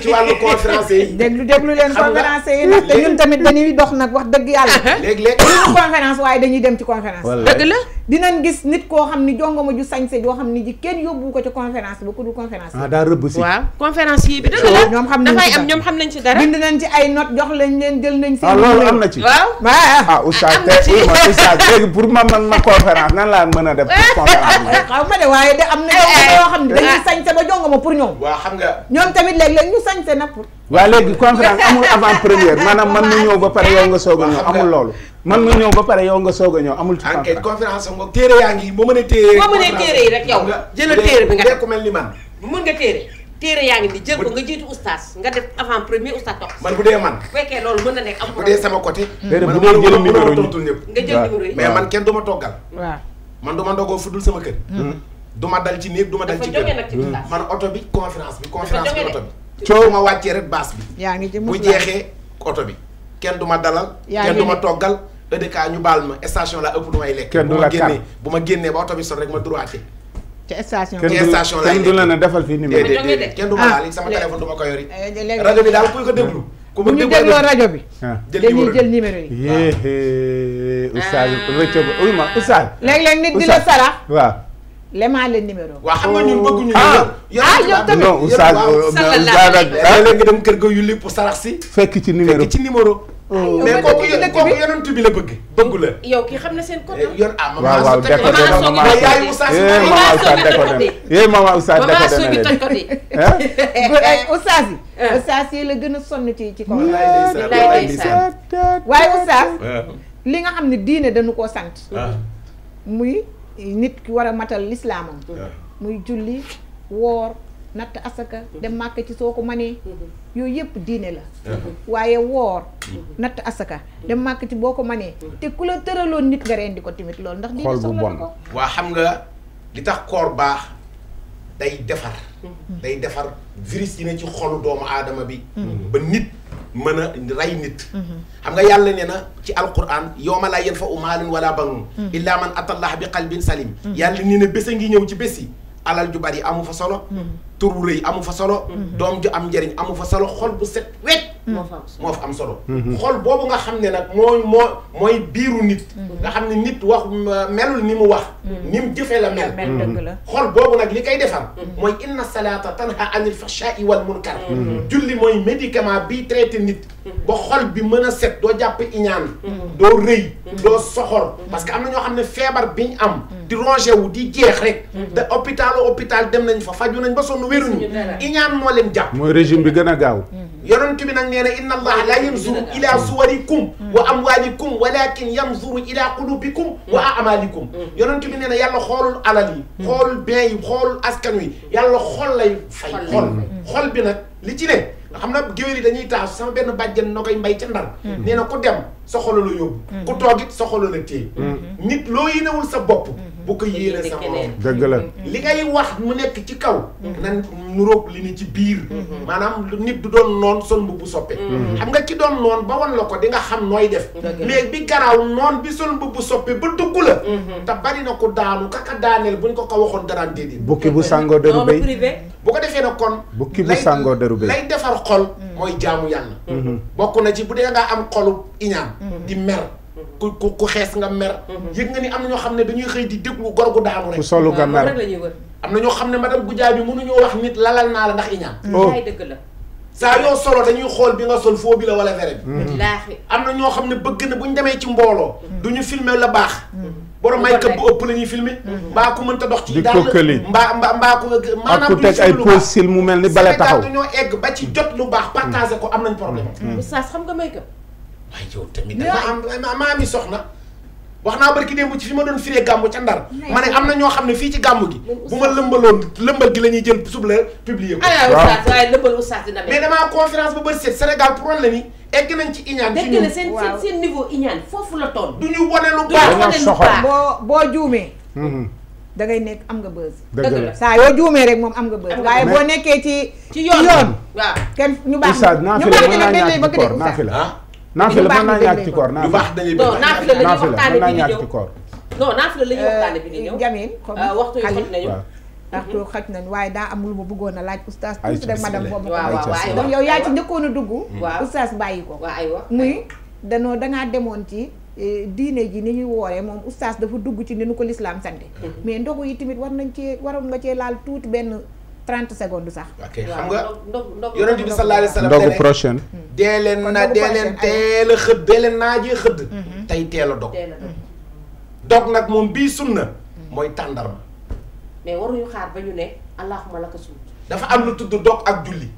ci wàllu conférence yi déglu leen Xam nga, conférence yi nag te ñun tamit dañuy dox nag wax dëgg yàlla léegi-léegi ñu conférence waaye dañuy dem ci conférence wala dëgg la dinañ gis nit koo xam ni jongoma ju sañse joo xam ni ji kenn yóbbu ko ci conférence ba ku dul conférence daa rëbb si waaw conférence yi bi dëgg la ñoom xam nañ dafay am ñoom xam nañ ci dara bind nañ ci ay note jox lañ leen jël nañ seen loolu am na ci waaw oustaz léegi pour ma conférence nan laa mën a def conférence xaw ma de waaye de am na yoo xam ne dañuy sañse ba jongoma pour ñoom waaw xam nga ñoom tamit léeg-léeg ñu sañse nag pour waaw léegi conférence amul avant première maanaam man mu ñëw ba pare yow nga soog a ñëw amul loolu man mu ñëw ba pare yow nga soog a ñëw amul ci enquête conférence nga téere yaa ngi boo mënee téere yi rek yow jëlal téere bi nga def ku mel ni man mën nga téere yaa ngi ni jël ko nga jiitu oustaz nga def avant premier oustaz toog man bu dee man bu fekkee loolu mën na nekk am bu dee sama côté bu dee jël numéro tontul ñëpp nga jël numéro yi mais man kenn du ma toggal waaw man du ma ndogoo fudul sama kër du ma dal ci néeg du ma dal ci kër man oto bi conférence bi oto bi coow ma wàccee rek baas bi yaa ngi ci bu jeexee oto bi kenn du ma dalal kenn du ma toggal EDK ñu baal ma station la ëpp lu may lekk bu ma génnee ba oto bi sol rek ma droité ci station lay kenn du la ne defal fii numéro kenn du ma laal sama téléphone du ma ko yori rajo bi daal kuy ko déglu ku bu ñu dégloo rajo bi dañuy jël numéro yi yéé oustaz rëcco ba uy ma oustaz léeg-léeg nit di la sarax waaw lemaa leen numéro waaw xam nga ñun bëgguñu yow tamit non oustaz léeg-léeg nga dem kër ga yulli pour sarax si fekk ci numéro mais kooku yonent bi la bëgg la yow kii xam na seen code yoon waaw décoté na maman yaay oustaz maman oustaz décoté oustaz yi la gën a sonn ci kaw waaye oustaz li nga xam ne diine dañu koo sant muy nit ki war a matal lislaamam muy julli woor natt asaka dem màkk ci soo ko manee yooyu yëpp diine la waaye woor natt asaka dem màkk ci boo ko manee te ku la tëraloon nit nga rendi ko tamit loolu ndax diine soxla na ko waa xam nga li tax koor baax day defar virus yi ne ci xolu doomu aadama bi ba nit mën a rey nit xam nga yàlla nee na ci alquran yawma laa yanfa'u maalun wala banuun illa man atallaha bi qalbin salim yàlla nee na bés a ngi ñëw ci bés yi alal ju bari amu fa solo turu rëy amu fa solo doom ju am njëriñ amu fa solo xol bu set wet moo fa am solo xol boobu nga xam ne nag mooy biiru nit nga xam ne nit wax melul ni mu wax ni mu jëfee la mel xol boobu nag li koy defar mooy inna salaata tanha anil fahshaai wal munkar julli mooy médicament bii traité nit ba xol bi mën a set doo jàpp iñaan doo rëy doo soxor parce que am na ñoo xam ne feebar biñ am di rongé wu di jeex rek de hôpital dem nañ fa faju nañ ba sonn wéruñu iñaan moo leen jàpp mooy régime bi gën a gaaw yonent bi nag nee na inna allaha la yanzuru ila suwarikum wa amwalikum walakin yanzuru ila qulubikum wa amalikum yonent bi nee na yàlla xoolul alal yi xoolul bien yi xoolul askan wi yàlla xol lay fay xol bi nag li ci ne nga xam na géwél yi dañuy taasu sama benn bàjjen na koy mbay ca Ndar nee na ku dem sa xolo la yóbbu ku toogit sa xolo la téye nit loo yéenewul sa bopp bu ko yéene sa morom dëgg la li ngay wax mu nekk ci kaw nan nuróog li ni ci biir maanaam nit du doon noon sol mbubb soppe xam nga ki doon noon ba wan la ko di nga xam nooy def léegi bi garaaw noon bi sol mbubb soppe ba dugg la te bari na ko daanu kaka daaneel buñ ko ko waxoon daraan déedéet bukki bu sàngoo deru béy bu ko defee na kon bukki bu sàngoo deru béy lay defar xol mooy jaamu yàlla bokk na ci bu dee nga am xolu iñaan di mer ku xees nga mer yëg nga ni am na ñoo xam ne dañuy xëy di déglu gor gu daanu rek ku solu nga mer am na ñoo xam ne madame Goudia bi mënuñoo wax nit lalal naa la ndax iñaan ay dëgg la saa yoo solo dañuy xool bi nga sol foo bi la wala vere bi am na ñoo xam ne bëgg na bu ñu demee ci mbooloo du ñu filmer la baax borom may këpp bu ëpp la ñuy filmer mbaa ku mënta dox ci daal mbaa ku maanaam ku teg ay pose mu mel ni bale taxaw dañoo egg ba ci jot lu baax partager ko am nañ problème oustaz xam nga may këpp waaye yow tamit maa mi soxna wax naa barki démb ci fi ma doon firee gàmmu ca Ndar ma ne am na ñoo xam ne fii ci gàmmu gi bu ma lëmbal gi la ñuy jël subla publier ko oustaz waaye lëmbal oustaz dina mais damaa conférence ba bëri seet Sénégal pour wan la ni egg nañ ci iñaan ci ñun seen niveau iñaan foofu la toll du ñu wane lu baax boo juumee da ngay nekk am nga bës dëgg la saa yoo juumee rek moom am nga bës waaye boo nekkee ci yoon waaw kenn ñu baax ñu baax nag dañ lay bëgg de oustaz naafila mën naa ñàkk ci koor naafila la ñuy waxtaane bi di ñëw ci koor non naafila la ñuy waxtaane bi di ñëw Jamil waxtu yi xoj nañu waxtu xoj nañu waaye daa am lu ma bëggoon a laaj oustaz tuuti rek madame boobu waaw yow yaa ci njëkkoon a dugg oustaz bàyyi ko waaw aywa muy dangaa demoon ci diine ji ni ñuy wooree moom oustaz dafa dugg ci ni nu ko lislaam sante mais ndogu yi tamit waroon nga cee laal tuuti benn 30 secondes sax. ok xam nga yonent bi sallallahu alayhi wa sallam ndogu prochaine. dee leen teel a xëdd dee leen naajee xëdd. tey teel a dog. dog nag moom bii sunna mooy tàndarma. mais waruñu xaar ba ñu ne allahumma laka sumtu. dafa am lu tudd dog ak julli.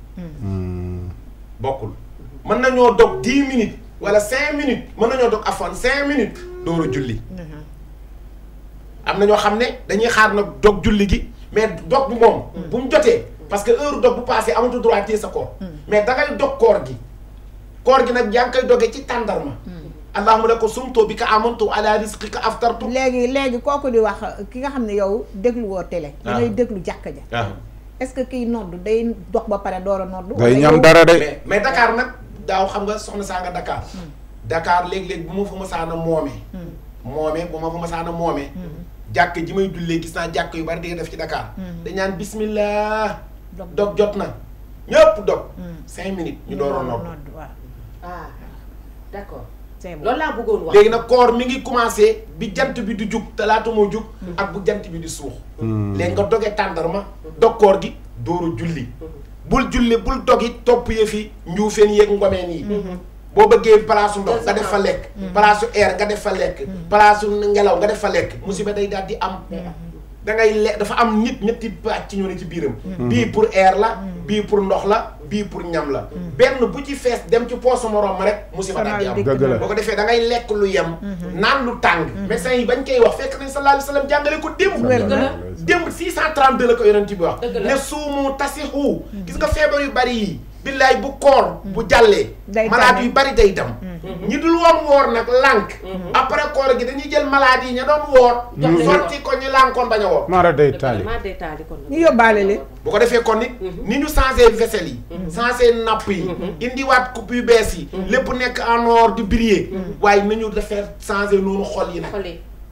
bokkul mën nañoo dog 10 minutes wala 5 minutes mën nañoo dog afan 5 minutes door a julli. am na ñoo xam ne dañuy xaar nag dog julli gi. mais dog bi moom bu mu jotee parce que heure dog bu passé amatu droit téye sa koor mais dangay dog koor gi nag yaa ngi koy dogee ci tàndarma allahumma laka sumtu bi ka amantu ala rizqika aftartu léegi kooku di wax ki nga xam ne yow déglu woo télé dangay déglu jàkka ja est-ce que kiy noddu day dox ba pare door a noddu day ñam dara de mais Dakar nag daaw xam nga soxna saa nga Dakar léeg-léeg bu ma fa masaana moomee jàkk ji may jullee gis naa jàkk yu bari di nga def ci Dakar dañ naan bismillah dog jot na ñëpp dog 5 minutes ñu door a nodd d'accord loolu laa bëggoon wax léegi nag koor mi ngi commencé bi jant bi di jug te laata moo jug ak bu jant bi di suux léegi nga dogee tàndarma dog koor gi dooru julli bul julli bul dog it topp yëfi njuufeen yeeg ngomeen yi boo bëggee palaasu ndox nga def fa lekk palaasu air nga def fa lekk palaasu ngelaw nga def fa lekk musiba day daal di am da ngay lekk dafa am ñetti pàcc ci ñu ne ci biiram bii pour air la bii pour ndox la bii pour ñam la benn bu ci fees dem ci poosu morom ma rek musiba daal di am boo ko defee da ngay lekk lu yem naan lu tàng médecins yi bañ koy wax fekk nañ sallallahu alayhi wa sallam jàngale ko démb 632 la ko yonent bi wax ne suumu tasixu gis nga feebar yu bari yi billaay bu koor bu jàllee malade yu bari day dem ñi dul woon woor nag lànk après koor gi dañuy jël malade yi ña doon woor sotti ko ñu lànkoon bañ a woor mara day taali ñu yóbbaale leen bu ko defee kon nit ni ñu changé vaisselle yi changé napp yi indiwaat coupe yu bees yi lépp nekk en or di briller waaye nañu defee changé noonu xol yi nag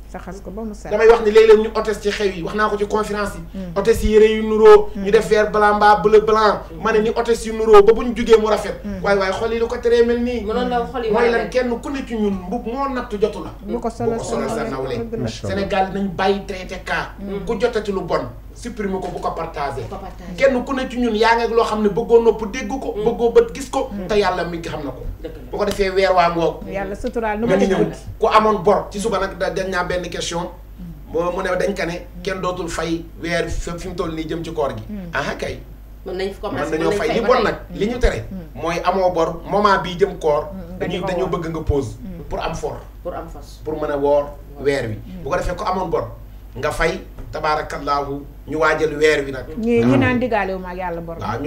saxas ko ba mu set damay wax ni léeg-léeg ñu hôtesse ci xew yi wax naa ko ci conférence yi hôtesse yi yére yu nuroo ñu def vert blanc mbaa bleu blanc ma ne ni hôtesse yu nuroo ba bu ñu jugee mu rafet waaye xol yi lu ko teree mel nii mooy lan kenn ku ne ci ñun mbub moo natt jotu la bu ko solal sa nawle Sénégal nañ bàyyi traité cas ku jotati lu bon supprimer ko bu ko partagé kenn ku ne ci ñun yaa ngi ak loo xam ne bëggoo nopp dégg ko bëggoo bët gis ko te yàlla mi ngi xam na ko bu ko defee weer waa ngoog yàlla suturaal nu ma ñëw ku amoon bor ci suba nag dañ ñaa benn question mu ne dañ ka ne kenn dootul fay weer fi mu toll nii jëm ci koor gi aha kay mën nañoo fay li bon nag li ñu tere mooy amoo bor moment bii jëm koor dañoo bëgg nga pause pour am pour mën a woor weer wi bu ko defee ko amoon bor nga fay tabaarakallaahu ñu waajal weer wi nag ñi naan diggaale wu ma ak yàlla bor waaw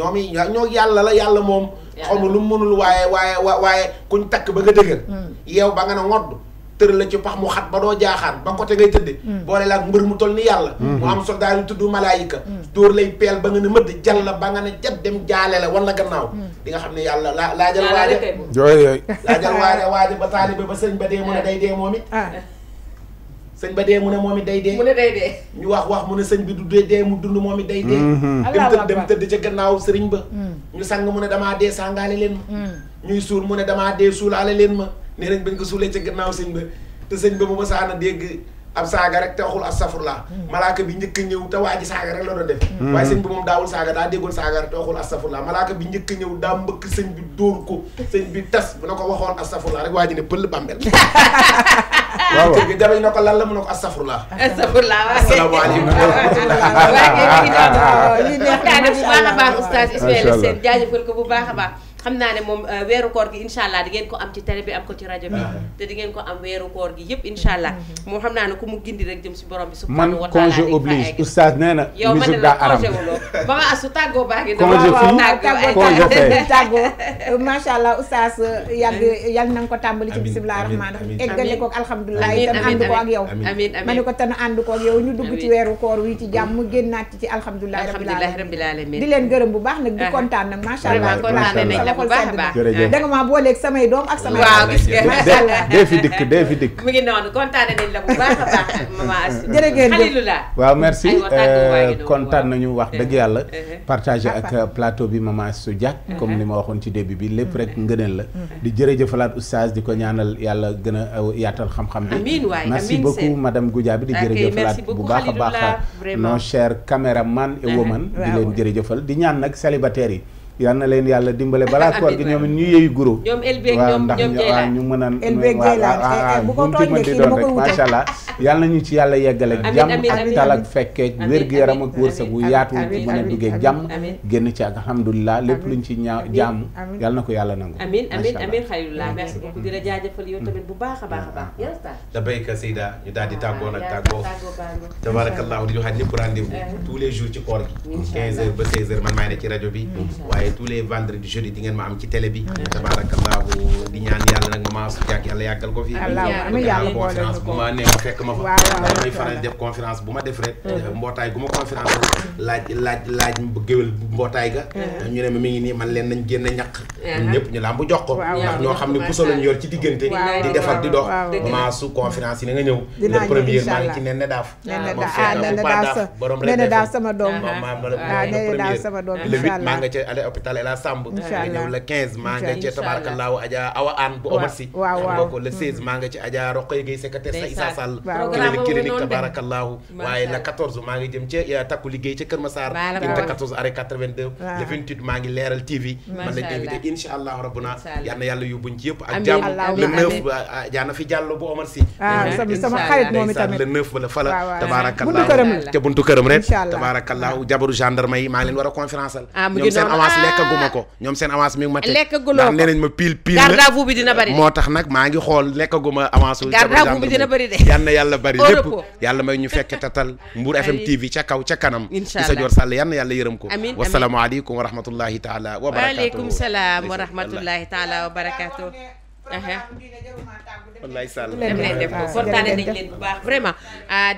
ñoo yàlla la yàlla moom xaw ma lu mu mënul waaye kuñ takk ba nga dëgër yow ba nga ne ngodd tër la ci pax mu xat ba doo jaaxaan ba côté ngay tëdde boole la ak mbër mu toll ni yàlla mu am soldat yu tudd malaayika dóor lay peel ba nga ne mëdd jàll la ba nga ne jat dem jaale la wala gannaaw di nga xam ne yàlla laajal waaja ba taalibe ba sëñ ba dee mu ne day dee moom it sëñ ba dee mu ne moom it day dee ñu wax mu ne sëñ bi du dee mu dund moom it day dee dem tëdd ca gannaaw sëriñ ba ñu sang mu ne damaa dee sangaale leen ma ñuy suul mu ne damaa dee suulaale leen ma nee nañ bañ ko suulee ca gannaaw sëñ ba te sëñ ba bu ma saana dégg ab saaga rek te waxul astafurlaa malaaka bi njëkk a ñëw te waa ji saaga rek la doon def waaye sëñ bi moom daawul saaga daa déggul saaga rek te waxul astafurlaa malaaka bi njëkk a ñëw daa mbëkk sëñ bi dóor ko sëñ bi tas bu na ko waxoon astafurlaa rek waa ji ne pël bambel waaw kër gi jabañ na ko lan la mu ne ko astafurlaa asalaamaaleykum bu baax a baax oustaz Ismaïla Sène jaajëfal ko bu baax a baax xam naa ne moom weeru koor gi incha allah di ngeen ko am ci télé bi am ko ci rajo bi te di ngeen ko am weeru koor gi yëpp incha allah moom xam naa ne ku mu gindi rek jëm si borom bi subhanahu wa taala congé oblige oustaz nee na yow ma ne la congé wuloo ba ma asu tàggoo baa ngi tàggoo macha allah oustaz yal na nga ko tàmbali ci bisimilah rahmaani rahim eggale ko ak alhamdulilah te nu ànd ko ak yow ma ne ko te nu ànd ko ak yow ñu dugg ci weeru koor wi ci jàmm génnaat ci alhamdulilah rabbil alamin di leen gërëm bu baax nag di kontaan nag macha allah la bu baax a baax. da nga maa booleeg samay doom ak samay. waaw gis nga macha allah dee fi dikk. mu ngi noonu kontaane nañ la bu baax a baax maman Astou. jërëjëf Khalilullah. waaw merci kontaan nañu wax dëgg yàlla. partagé ak plateau bi maman Astou Diack. comme ni ma waxoon ci début bi lépp rek ngëneel la. di jërëjëfalaat oustaz di ko ñaanal yàlla gën a yaatal xam-xam bi. amiin waay merci beaucoup madame Goudiaby di jërëjëfalaat bu baax a baax nos chers caméraman et woman di leen jërëjëfal di ñaan nag célibataires yi yal na leen yàlla dimbale balaa koor gi ñoom it ñu yeeyu guro ñoom Elbeeg ñoom waaw ñu mën a Elbeeg Jeylaan bu ko tooñ di doon rek macha allah yal na ñu ci yàlla yeggale ak jàmm ak tal ak fekkeek wér-gu-yaram ak wërsëg bu yaatu ci mën a duggee jàmm génn ci ak alhamdulilah lépp luñ ci jàmm yal na ko yàlla nangu amiin Khalilullah merci beaucoup di la jaajëfal yow tamit bu baax a baax a baax da béyka Seyda ñu daal di tàggoo nag tàggoo tabarakallahu di joxaat ñëpp rendez-vous tous les jours ci koor gi 15h ba 16h man maay ne ci rajo bi waaye tous les vendredis jeudi di ngeen ma am ci télé bi tabarakallahu di ñaan yàlla nag maman Astou Diack yàlla yàggal ko fi conférence bu ma nee ma fekk ma fa may faral def conférence bu ma def rek mbootaay gu ma conférence laaj géwél mbootaay ga ñu ne ma mi ngi nii man leen nañ génn ñaq ñëpp ñu laa bu jox ko ndax ñoo xam ne puso lañ yor ci diggante di defar di dox maman Astou conférence yi na nga ñëw le premier maa ngi ci nen daaf Nene Daaf sama doom le 8 maa nga ca hôpital El Hadj Samb nga ñëw le 15 maa nga ca tabarakallahu Adja Awa Anne bu Omar Sy nga ko le 16 maa nga ci Adja Roqoy Gueye secrétaire sa Issa Sall clinique tabarakallahu waaye le 14 maa ngi jëm ca takku liggéey ca Kër Massar unité 14 arrêt 82 le 28 maa ngi leeral TV man lañ invité insha allah rabbuna yal na yàlla yóbbuñ ci yëpp ak jàmm le 9 jaana fi jàllo bu Omar Sy sama xarit moom itamit le 9 bala fala tabarakallahu ca buntu këram rek tabarakallahu jabaru gendarme yi maa leen war a conférence al ñoom seen avance lekkaguma ko ñoom seen avance mi ngi ma teg ndax nee nañ ma pile garde à vous bi dina bari moo tax nag maa ngi xool lekkaguma avance garde à vous bi dina bari de yal na yàlla bari lépp yàlla may ñu fekke tatal Mbour FM TV ca kaw ca kanam Issa Dior Sall yal na yàlla yërëm ko wasalaamu aleykum wa rahmatullahi taala wa barakatuh waaleykum salaam wa rahmatullahi taala wa barakatuh wallaay Sall dem nañ def ko kontaane nañ leen bu baax vraiment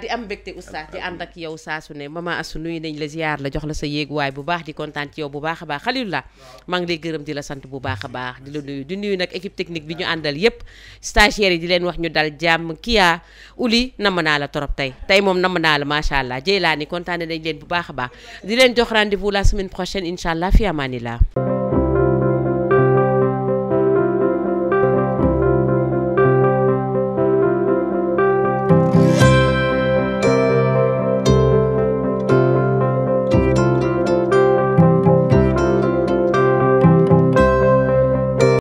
di am mbégte oustaz di ànd ak yow saa su ne maman Astou nuyu nañ la ziar la jox la sa yéeguwaay bu baax di kontaan ci yow bu baax a baax Khalilullah maa ngi lay gërëm di la sant bu baax a baax di la nuyu di nuyu nag équipe technique bi ñu àndal yépp stagiaires yi di leen wax ñu dal jàmm Kia Uli namm naa la torop tey moom namm naa la macha allah Jeylaani kontaane nañ leen bu baax a baax di leen jox rendez-vous la semaine prochaine incha allah fi amaanillah